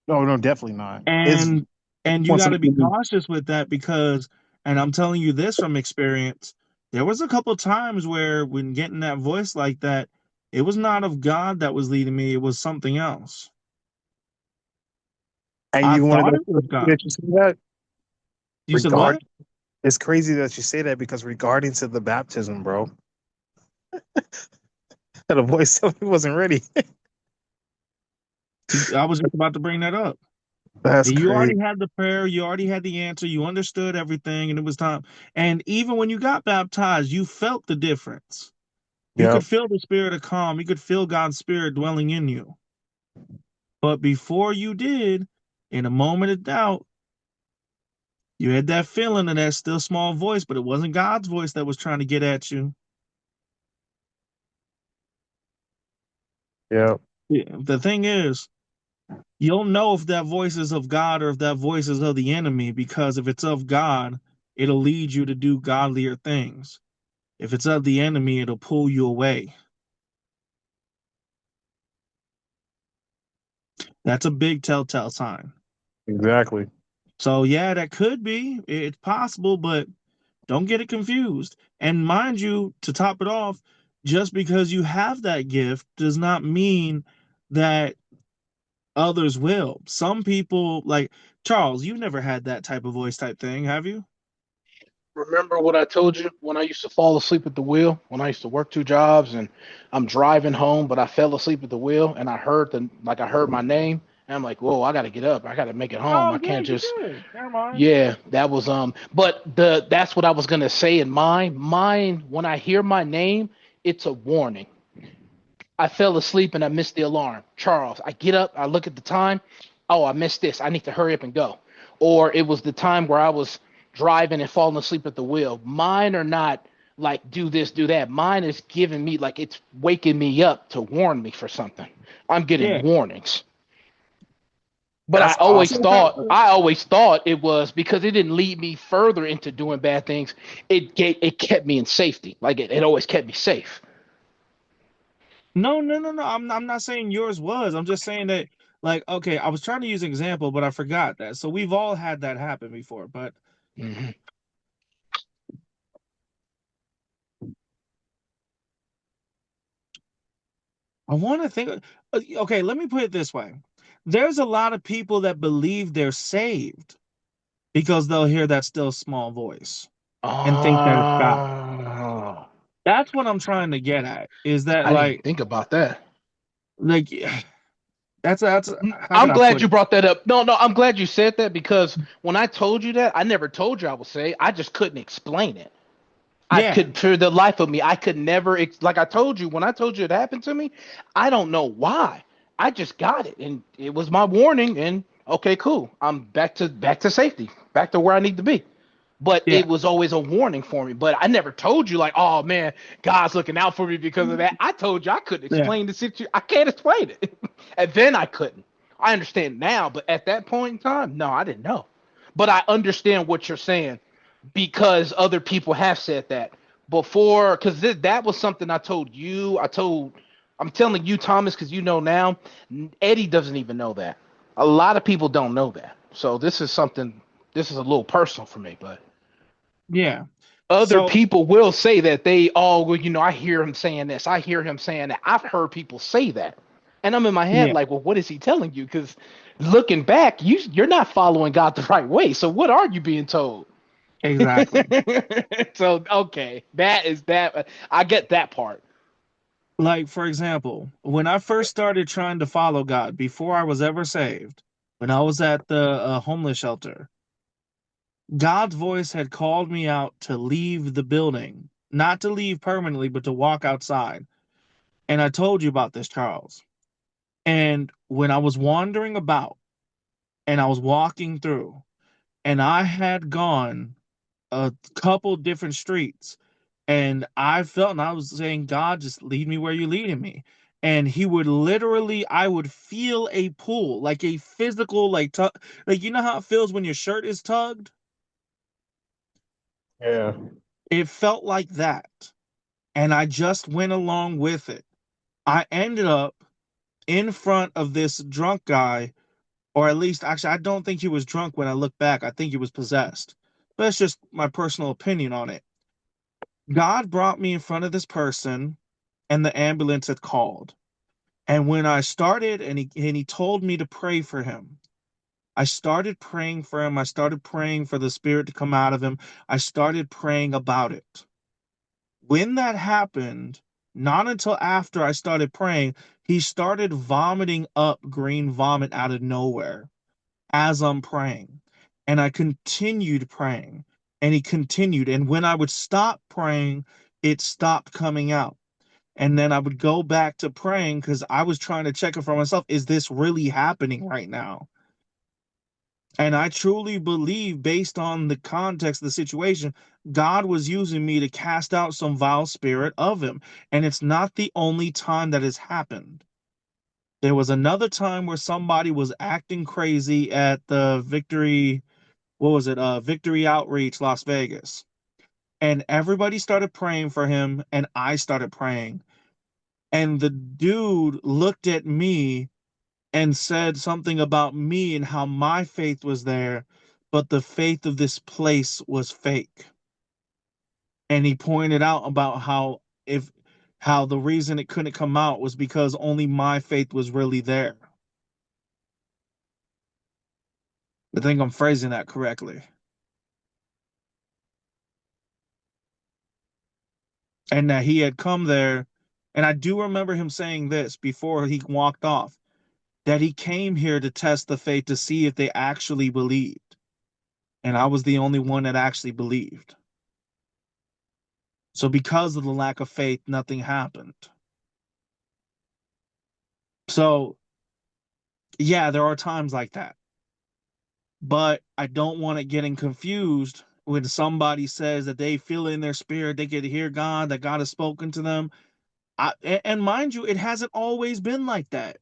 No, no, definitely not. It's And you once got to be somebody cautious with that because, and I'm telling you this from experience, there was a couple times where when getting that voice like that, it was not of God that was leading me, it was something else. and I you wanted thought to it was God. that you say that You said regard. what? It's crazy that you say that because regarding to the baptism, bro, the voice wasn't ready. I was just about to bring that up. That's You crazy. already had the prayer, you already had the answer, you understood everything, and it was time. And even when you got baptized, you felt the difference. You Yeah. could feel the spirit of calm, you could feel God's spirit dwelling in you. But before you did, in a moment of doubt, you had that feeling of that still small voice, but it wasn't God's voice that was trying to get at you. Yeah. Yeah, the thing is, you'll know if that voice is of God or if that voice is of the enemy, because if it's of God, it'll lead you to do godlier things. If it's of the enemy, it'll pull you away. That's a big telltale sign. Exactly. So, yeah, that could be. It's possible, but don't get it confused. And mind you, to top it off, just because you have that gift does not mean that Others will. Some people, like Charles, you've never had that type of voice type thing, have you? Remember what I told you when I used to fall asleep at the wheel? When I used to work 2 jobs and I'm driving home, but I fell asleep at the wheel and I heard my name and I'm like, whoa, I got to get up. I got to make it home. Oh I yeah, can't you just, did. Never mind. yeah, that was, but that's what I was going to say in mine. Mine, when I hear my name, it's a warning. I fell asleep and I missed the alarm. Charles, I get up, I look at the time. Oh, I missed this. I need to hurry up and go. Or it was the time where I was driving and falling asleep at the wheel. Mine are not like do this, do that. Mine is giving me like it's waking me up to warn me for something. I'm getting Yeah. warnings. But That's awesome. I always thought it was because it didn't lead me further into doing bad things. It kept me in safety. Like it always kept me safe. No, no, no, no. I'm not saying yours was. I'm just saying that, like, okay, I was trying to use an example, but I forgot that. So we've all had that happen before. But Hmm. I want to think. Okay, let me put it this way. There's a lot of people that believe they're saved because they'll hear that still small voice and think that it's God. Oh. That's what I'm trying to get at. Is that I didn't even think about that. like that's how can I'm I glad put you it? brought that up. No, I'm glad you said that because when I told you that, I never told you I would say. I just couldn't explain it. I Yeah, could, for the life of me, I could never, like I told you, when I told you it happened to me, I don't know why. I just got it, and it was my warning. And okay, cool. I'm back to safety, back to where I need to be. But yeah, it was always a warning for me. But I never told you like, oh man, God's looking out for me because of that. I told you I couldn't yeah. explain the situation. I can't explain it, and then I couldn't. I understand now, but at that point in time, no, I didn't know. But I understand what you're saying because other people have said that before. Because that was something I told you. I'm telling you, Thomas, because you know now. Eddie doesn't even know that. A lot of people don't know that. So this is something. This is a little personal for me, but Yeah. other So people will say that they all, well, I hear him saying this. I hear him saying that. I've heard people say that. And I'm in my head yeah, like, well, what is he telling you? Because looking back, you're not following God the right way. So what are you being told? exactly. So okay, that is that. I get that part. Like, for example, when I first started trying to follow God before I was ever saved, when I was at the homeless shelter, God's voice had called me out to leave the building, not to leave permanently, but to walk outside. And I told you about this, Charles. And when I was wandering about and I was walking through, and I had gone a couple different streets, and I felt, and I was saying, God, just lead me where you're leading me. And he would literally, I would feel a pull, like a physical, like tug, like you know how it feels when your shirt is tugged. Yeah. It felt like that, and I just went along with it. I ended up in front of this drunk guy, or at least, actually, I don't think he was drunk when I look back. I think he was possessed. But that's just my personal opinion on it. God brought me in front of this person, and the ambulance had called. And when I started, and he told me to pray for him, I started praying for him. I started praying for the spirit to come out of him. I started praying about it. When that happened, not until after I started praying, he started vomiting up green vomit out of nowhere as I'm praying. And I continued praying, and he continued. And when I would stop praying, it stopped coming out. And then I would go back to praying because I was trying to check it for myself. Is this really happening right now? And I truly believe, based on the context of the situation, God was using me to cast out some vile spirit of him. And it's not the only time that has happened. There was another time where somebody was acting crazy at the Victory, what was it? Victory Outreach, Las Vegas. And everybody started praying for him, and I started praying. And the dude looked at me and said something about me and how my faith was there, but the faith of this place was fake. And he pointed out about how the reason it couldn't come out was because only my faith was really there. I think I'm phrasing that correctly. And that he had come there, and I do remember him saying this before he walked off, that he came here to test the faith to see if they actually believed. And I was the only one that actually believed. So because of the lack of faith, nothing happened. So yeah, there are times like that. But I don't want it getting confused when somebody says that they feel in their spirit, they get to hear God, that God has spoken to them. And mind you, it hasn't always been like that.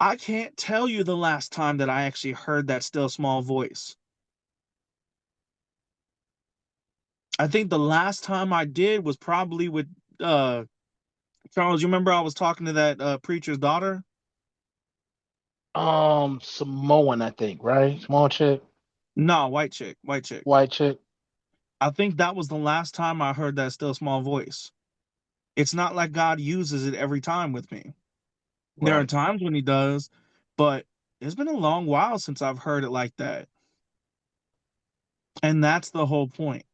I can't tell you the last time that I actually heard that still small voice. I think the last time I did was probably with Charles. You remember I was talking to that preacher's daughter? Samoan, I think, right? Samoan chick, No, white chick, white chick. white chick. I think that was the last time I heard that still small voice. It's not like God uses it every time with me. There are Right. times when he does, but it's been a long while since I've heard it like that. And that's the whole point.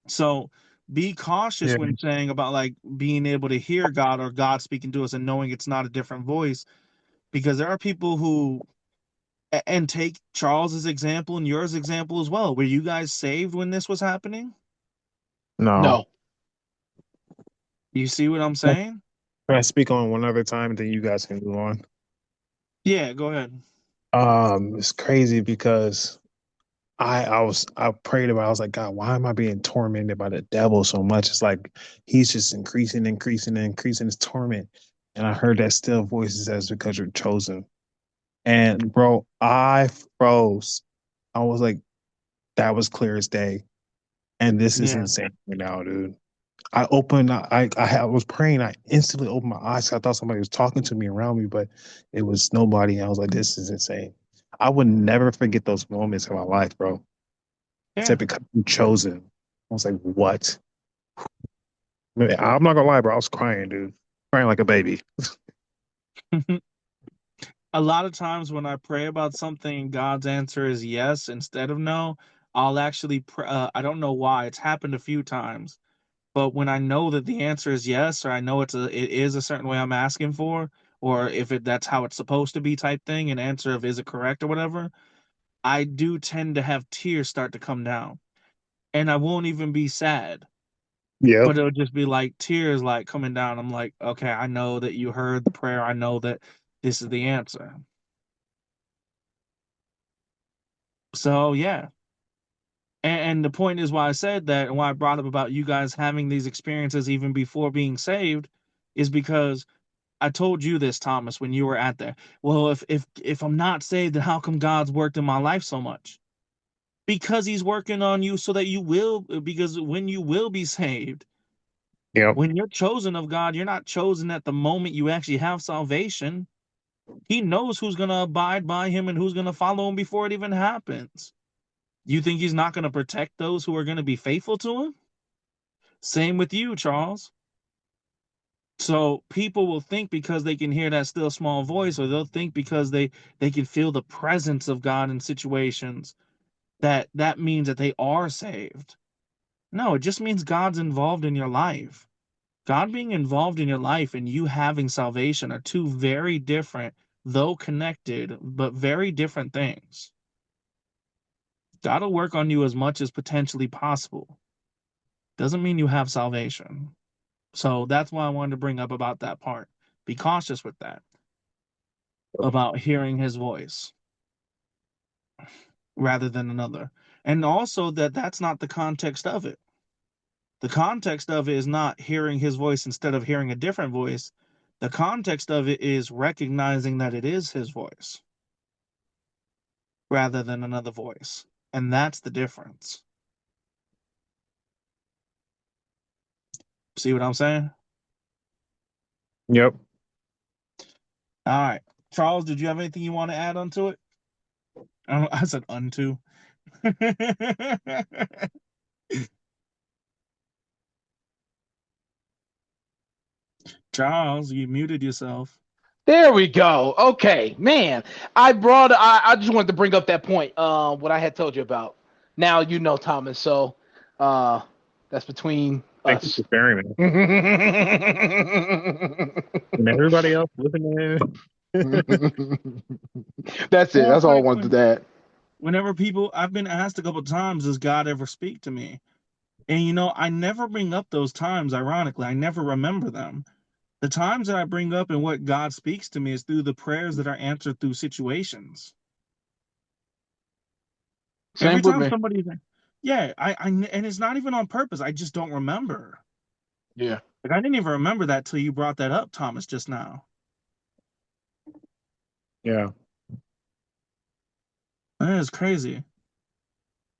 So be cautious Yeah. when saying about like being able to hear God or God speaking to us and knowing it's not a different voice, because there are people who, and take Charles's example and yours example as well. Were you guys saved when this was happening? No. No. You see what I'm Can saying? I speak on one other time, then you guys can move on? Yeah, go ahead. It's crazy because I prayed about it. I was like, God, why am I being tormented by the devil so much? It's like he's just increasing his torment. And I heard that still voice says because you're chosen. And bro, I froze. I was like, that was clear as day. And this is Yeah. insane right now, dude. I was praying. I instantly opened my eyes. I thought somebody was talking to me around me, but it was nobody. I was like, this is insane. I would never forget those moments in my life, bro. It Yeah. said because you chosen. I was like, what? Man, I'm not gonna lie, bro. I was crying, dude. Crying like a baby. A lot of times when I pray about something, God's answer is yes instead of no. I'll actually, I don't know why. It's happened a few times, but when I know that the answer is yes, or I know it is a certain way I'm asking for, or if that's how it's supposed to be type thing, an answer of is it correct or whatever, I do tend to have tears start to come down, and I won't even be sad, Yep. but it'll just be like tears like coming down. I'm like, okay, I know that you heard the prayer. I know that this is the answer. So yeah. And the point is why I said that and why I brought up about you guys having these experiences even before being saved is because I told you this, Thomas, when you were at there. Well, if I'm not saved, then how come God's worked in my life so much? Because he's working on you so that you will, because when you will be saved, Yep. when you're chosen of God, you're not chosen at the moment you actually have salvation. He knows who's going to abide by him and who's going to follow him before it even happens. You think he's not going to protect those who are going to be faithful to him? Same with you, Charles. So people will think because they can hear that still small voice, or they'll think because they can feel the presence of God in situations that that means that they are saved. No, it just means God's involved in your life. God being involved in your life and you having salvation are two very different, though connected, but very different things. God will work on you as much as potentially possible. Doesn't mean you have salvation. So that's why I wanted to bring up about that part. Be cautious with that, about hearing his voice rather than another. And also that that's not the context of it. The context of it is not hearing his voice instead of hearing a different voice. The context of it is recognizing that it is his voice rather than another voice. And that's the difference. See what I'm saying? Yep. All right. Charles, did you have anything you want to add onto it? I said unto. Charles, you muted yourself. There we go. Okay, man. I just wanted to bring up that point, what I had told you about. Now you know, Thomas, so uh that's between Thank you us. for sharing it. That's And everybody else listening. it. Well, That's all I like wanted to add. whenever people, I've been asked a couple times, does God ever speak to me? And I never bring up those times, ironically. I never remember them. The times that I bring up and what God speaks to me is through the prayers that are answered through situations. Same Every with time me. somebody, yeah, and it's not even on purpose. I just don't remember. Yeah. Like I didn't even remember that till you brought that up, Thomas, just now. Yeah. That is crazy.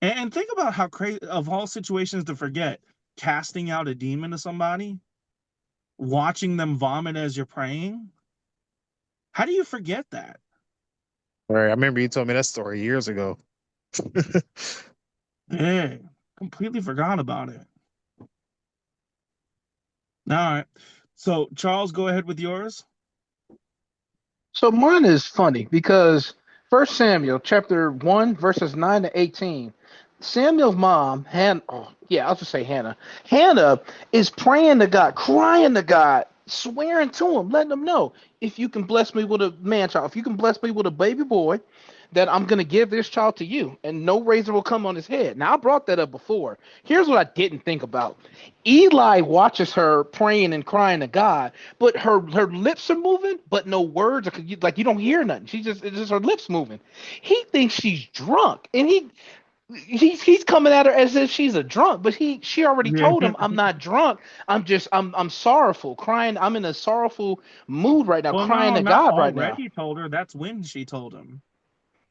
And think about how crazy of all situations to forget, casting out a demon to somebody, watching them vomit as you're praying. How do you forget that? All right. I remember you told me that story years ago. Yeah, completely forgot about it. All right. So, Charles, go ahead with yours. So mine is funny because First Samuel chapter 1 verses 9 to 18. Samuel's mom, I'll just say Hannah. Hannah is praying to God, crying to God, swearing to him, letting him know, if you can bless me with a man child, if you can bless me with a baby boy, that I'm gonna give this child to you, and no razor will come on his head. Now I brought that up before. Here's what I didn't think about. Eli watches her praying and crying to God, but her lips are moving, but no words. Like you don't hear nothing. It's just her lips moving. He thinks she's drunk, and he's coming at her as if she's a drunk. But she already Yeah. told him, I'm not drunk. I'm sorrowful, crying. I'm in a sorrowful mood right now, Well, crying no, to not God right now. already told her. That's when she told him.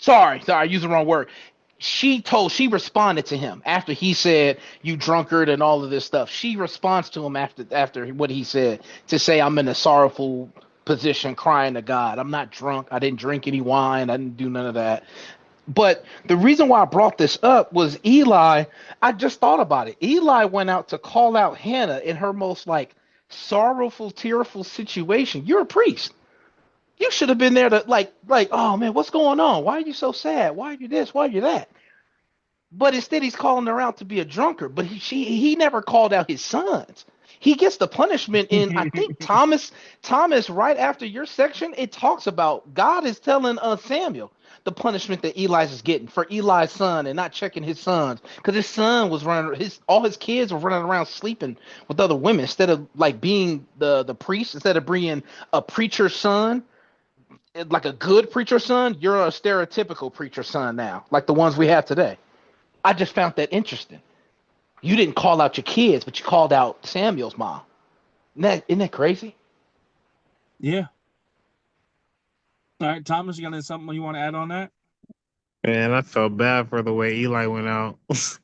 Sorry, I used the wrong word. She responded to him after he said, "You drunkard," and all of this stuff. She responds to him after what he said, to say, "I'm in a sorrowful position, crying to God. I'm not drunk. I didn't drink any wine. I didn't do none of that." But the reason why I brought this up was Eli. I just thought about it. Eli went out to call out Hannah in her most like sorrowful, tearful situation. You're a priest. You should have been there to oh man, what's going on? Why are you so sad? Why are you this? Why are you that? But instead, he's calling her out to be a drunkard. But he never called out his sons. He gets the punishment in, I think, Thomas, right after your section. It talks about God is telling Samuel the punishment that Eli's is getting for Eli's son and not checking his sons, because his son was running, his all his kids were running around sleeping with other women instead of like being the priest, instead of being a preacher's son, like a good preacher son. You're a stereotypical preacher son now, like the ones we have today. I just found that interesting. You didn't call out your kids, but you called out Samuel's mom. Isn't that crazy? Yeah. All right, Thomas, you got something you want to add on that? Man, I felt bad for the way Eli went out. That's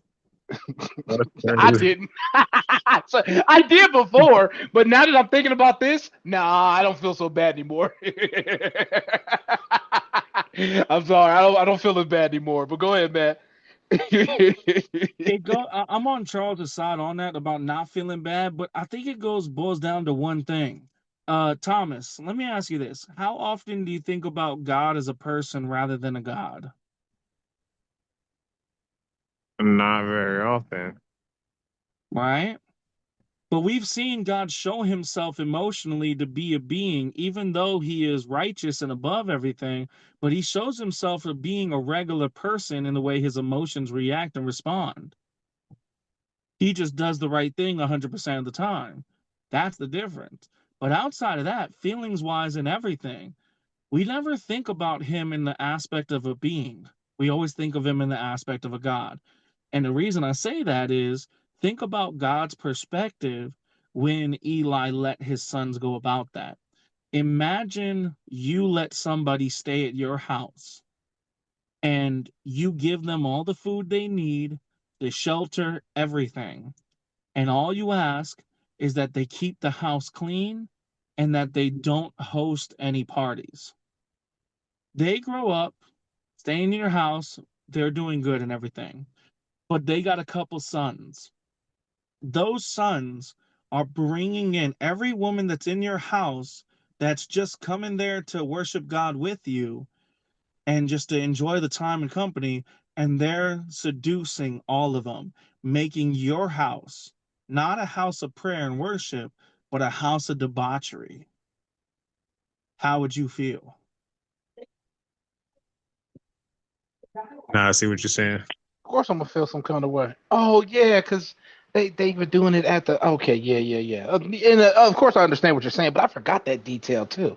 I crazy. didn't. So, I did before, but now that I'm thinking about this, nah, I don't feel so bad anymore. I'm sorry, I don't feel as bad anymore. But go ahead, man. I'm on Charles's side on that about not feeling bad, but I think it boils down to one thing. Thomas, let me ask you this. How often do you think about God as a person rather than a God? Not very often. Right? But we've seen God show himself emotionally to be a being, even though he is righteous and above everything, but he shows himself as being a regular person in the way his emotions react and respond. He just does the right thing 100% of the time. That's the difference. But outside of that, feelings wise and everything, we never think about him in the aspect of a being. We always think of him in the aspect of a God. And the reason I say that is think about God's perspective when Eli let his sons go about that. Imagine you let somebody stay at your house and you give them all the food they need, the shelter, everything. And all you ask is that they keep the house clean and that they don't host any parties. They grow up staying in your house, they're doing good and everything, but they got a couple sons. Those sons are bringing in every woman that's in your house that's just coming there to worship God with you and just to enjoy the time and company, and they're seducing all of them, making your house not a house of prayer and worship, but a house of debauchery. How would you feel? Nah, I see what you're saying. Of course, I'm gonna feel some kind of way. Oh yeah, because they were doing it at the. Okay, yeah. And of course, I understand what you're saying, but I forgot that detail too.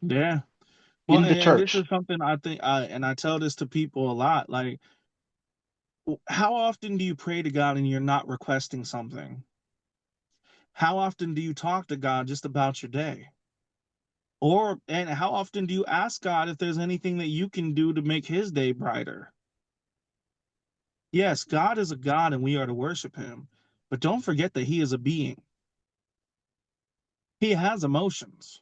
Yeah. Well, In the and this church. is something I think, and I tell this to people a lot. Like, how often do you pray to God and you're not requesting something? How often do you talk to God just about your day? And how often do you ask God if there's anything that you can do to make his day brighter? Yes, God is a God and we are to worship him, but don't forget that he is a being. He has emotions,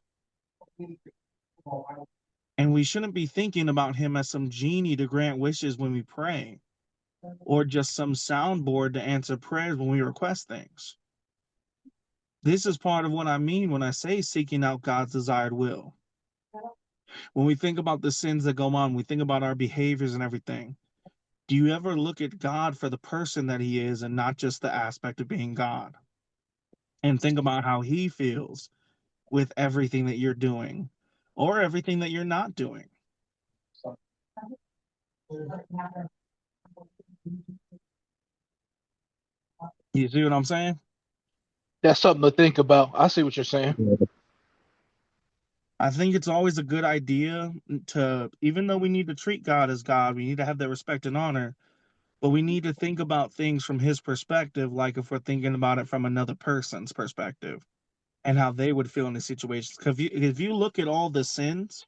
and we shouldn't be thinking about him as some genie to grant wishes when we pray, or just some soundboard to answer prayers when we request things. This is part of what I mean when I say seeking out God's desired will. When we think about the sins that go on, we think about our behaviors and everything. Do you ever look at God for the person that he is and not just the aspect of being God? And think about how he feels with everything that you're doing or everything that you're not doing. You see what I'm saying? That's something to think about. I see what you're saying. I think it's always a good idea to, even though we need to treat God as God, we need to have that respect and honor, but we need to think about things from his perspective, like if we're thinking about it from another person's perspective and how they would feel in the situations. Because if you look at all the sins,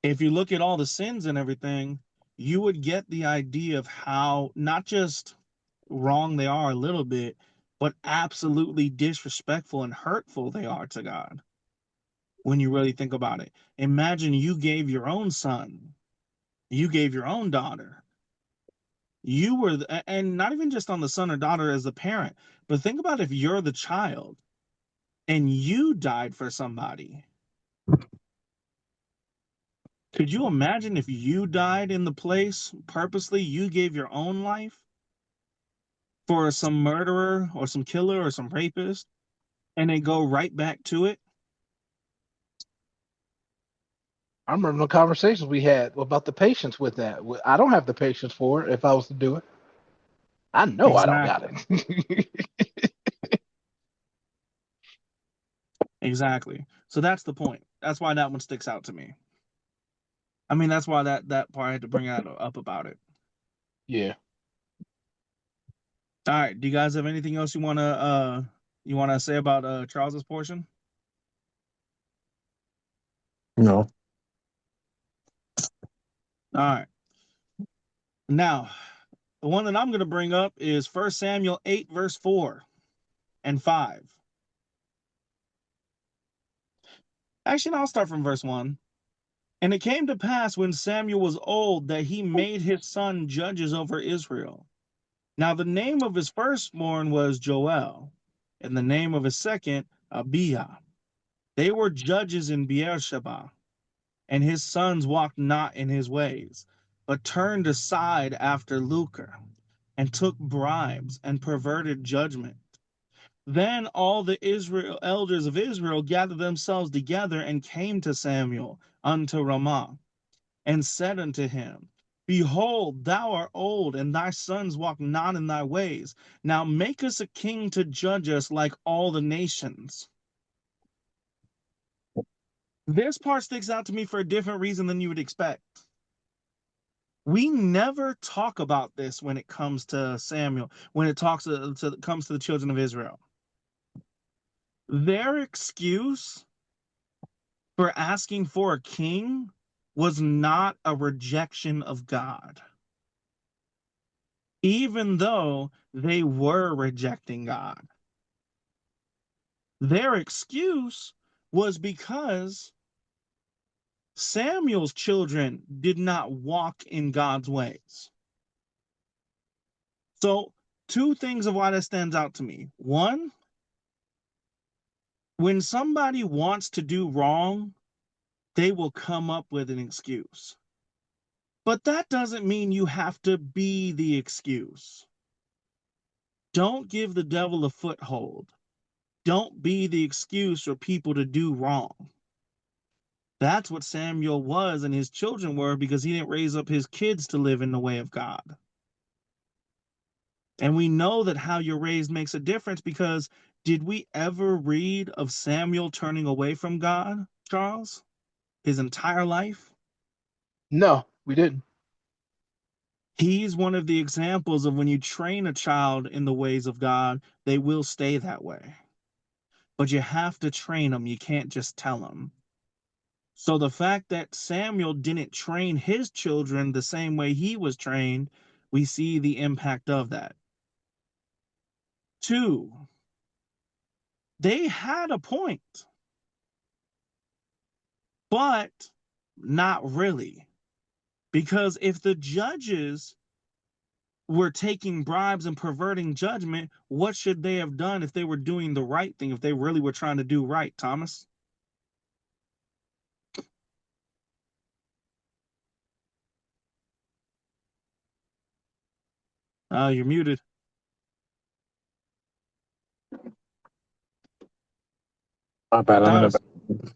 if you look at all the sins and everything, you would get the idea of how not just wrong they are a little bit, but absolutely disrespectful and hurtful they are to God when you really think about it. Imagine you gave your own son, you gave your own daughter. You were, and not even just on the son or daughter as the parent, but think about if you're the child and you died for somebody. Could you imagine if you died in the place purposely? You gave your own life for some murderer or some killer or some rapist, and they go right back to it. I remember the conversations we had about the patience with that. I don't have the patience for it if I was to do it. I know I don't got Exactly. it. Exactly. So that's the point. That's why that one sticks out to me. I mean, that's why that part I had to bring up about it. Yeah. All right. Do you guys have anything else you wanna say about Charles's portion? No. All right. Now, the one that I'm going to bring up is 1 Samuel 8, verse 4 and 5. Actually, no, I'll start from verse 1. And it came to pass when Samuel was old that he made his son judges over Israel. Now, the name of his firstborn was Joel, and the name of his second, Abiah. They were judges in Beersheba, and his sons walked not in his ways, but turned aside after lucre, and took bribes, and perverted judgment. Then all the elders of Israel gathered themselves together and came to Samuel unto Ramah, and said unto him, Behold, thou art old, and thy sons walk not in thy ways. Now make us a king to judge us like all the nations. This part sticks out to me for a different reason than you would expect. We never talk about this when it comes to Samuel, when it comes to the children of Israel. Their excuse for asking for a king was not a rejection of God, even though they were rejecting God. Their excuse was because Samuel's children did not walk in God's ways. So, two things of why that stands out to me. One, When somebody wants to do wrong, they will come up with an excuse. But that doesn't mean you have to be the excuse. Don't give the devil a foothold. Don't be the excuse for people to do wrong. That's what Samuel was and his children were, because he didn't raise up his kids to live in the way of God. And we know that how you're raised makes a difference, because did we ever read of Samuel turning away from God, Charles? His entire life? No, we didn't. He's one of the examples of when you train a child in the ways of God, they will stay that way. But you have to train them. You can't just tell them. So the fact that Samuel didn't train his children the same way he was trained, we see the impact of that. 2, they had a point, but not really. Because if the judges were taking bribes and perverting judgment, what should they have done if they were doing the right thing, if they really were trying to do right, Thomas? You're muted. My bad. I'm in Thomas. the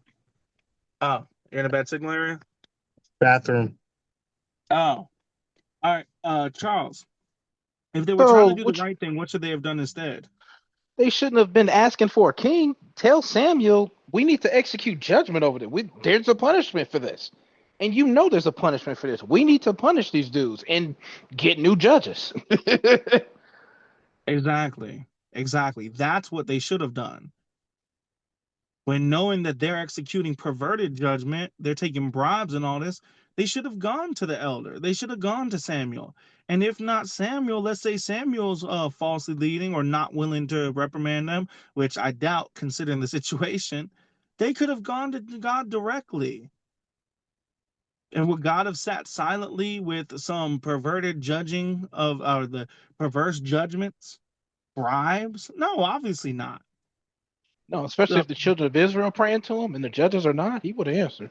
Oh, you're in a bad signal area? bathroom. Oh, all right. Charles, if they were trying to So, do the right thing, what should they have done instead? they shouldn't have been asking for a king. Tell Samuel we need to execute judgment over it. There's a punishment for this. And you know there's a punishment for this. We need to punish these dudes and get new judges. Exactly. That's what they should have done. When knowing that they're executing perverted judgment, they're taking bribes and all this, they should have gone to the elder. They should have gone to Samuel. And if not Samuel, let's say Samuel's falsely leading or not willing to reprimand them, which I doubt considering the situation, they could have gone to God directly. And would God have sat silently with some perverted judging of the perverse judgments, bribes? No, obviously not. No, especially So, if the children of Israel are praying to him and the judges are not, he would have answered.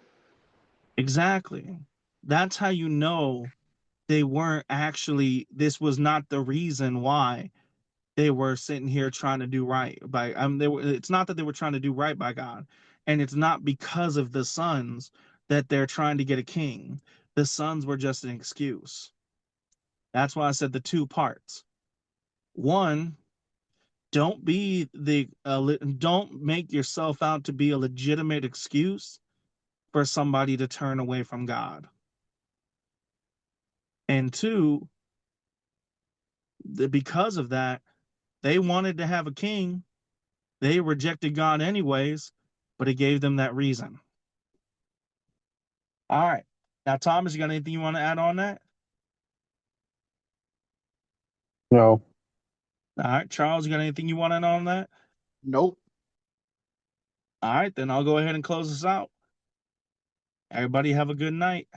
exactly. That's how you know they weren't actually, this was not the reason why they were sitting here trying to do right by it's not that they were trying to do right by God, and it's not because of the sons that they're trying to get a king. The sons were just an excuse. That's why I said the 2 parts. 1, don't make yourself out to be a legitimate excuse for somebody to turn away from God. And 2, because of that, they wanted to have a king. They rejected God anyways, but it gave them that reason. All right. Now, Thomas, you got anything you want to add on that? No. All right. Charles, you got anything you want to add on that? Nope. All right. Then I'll go ahead and close this out. Everybody have a good night.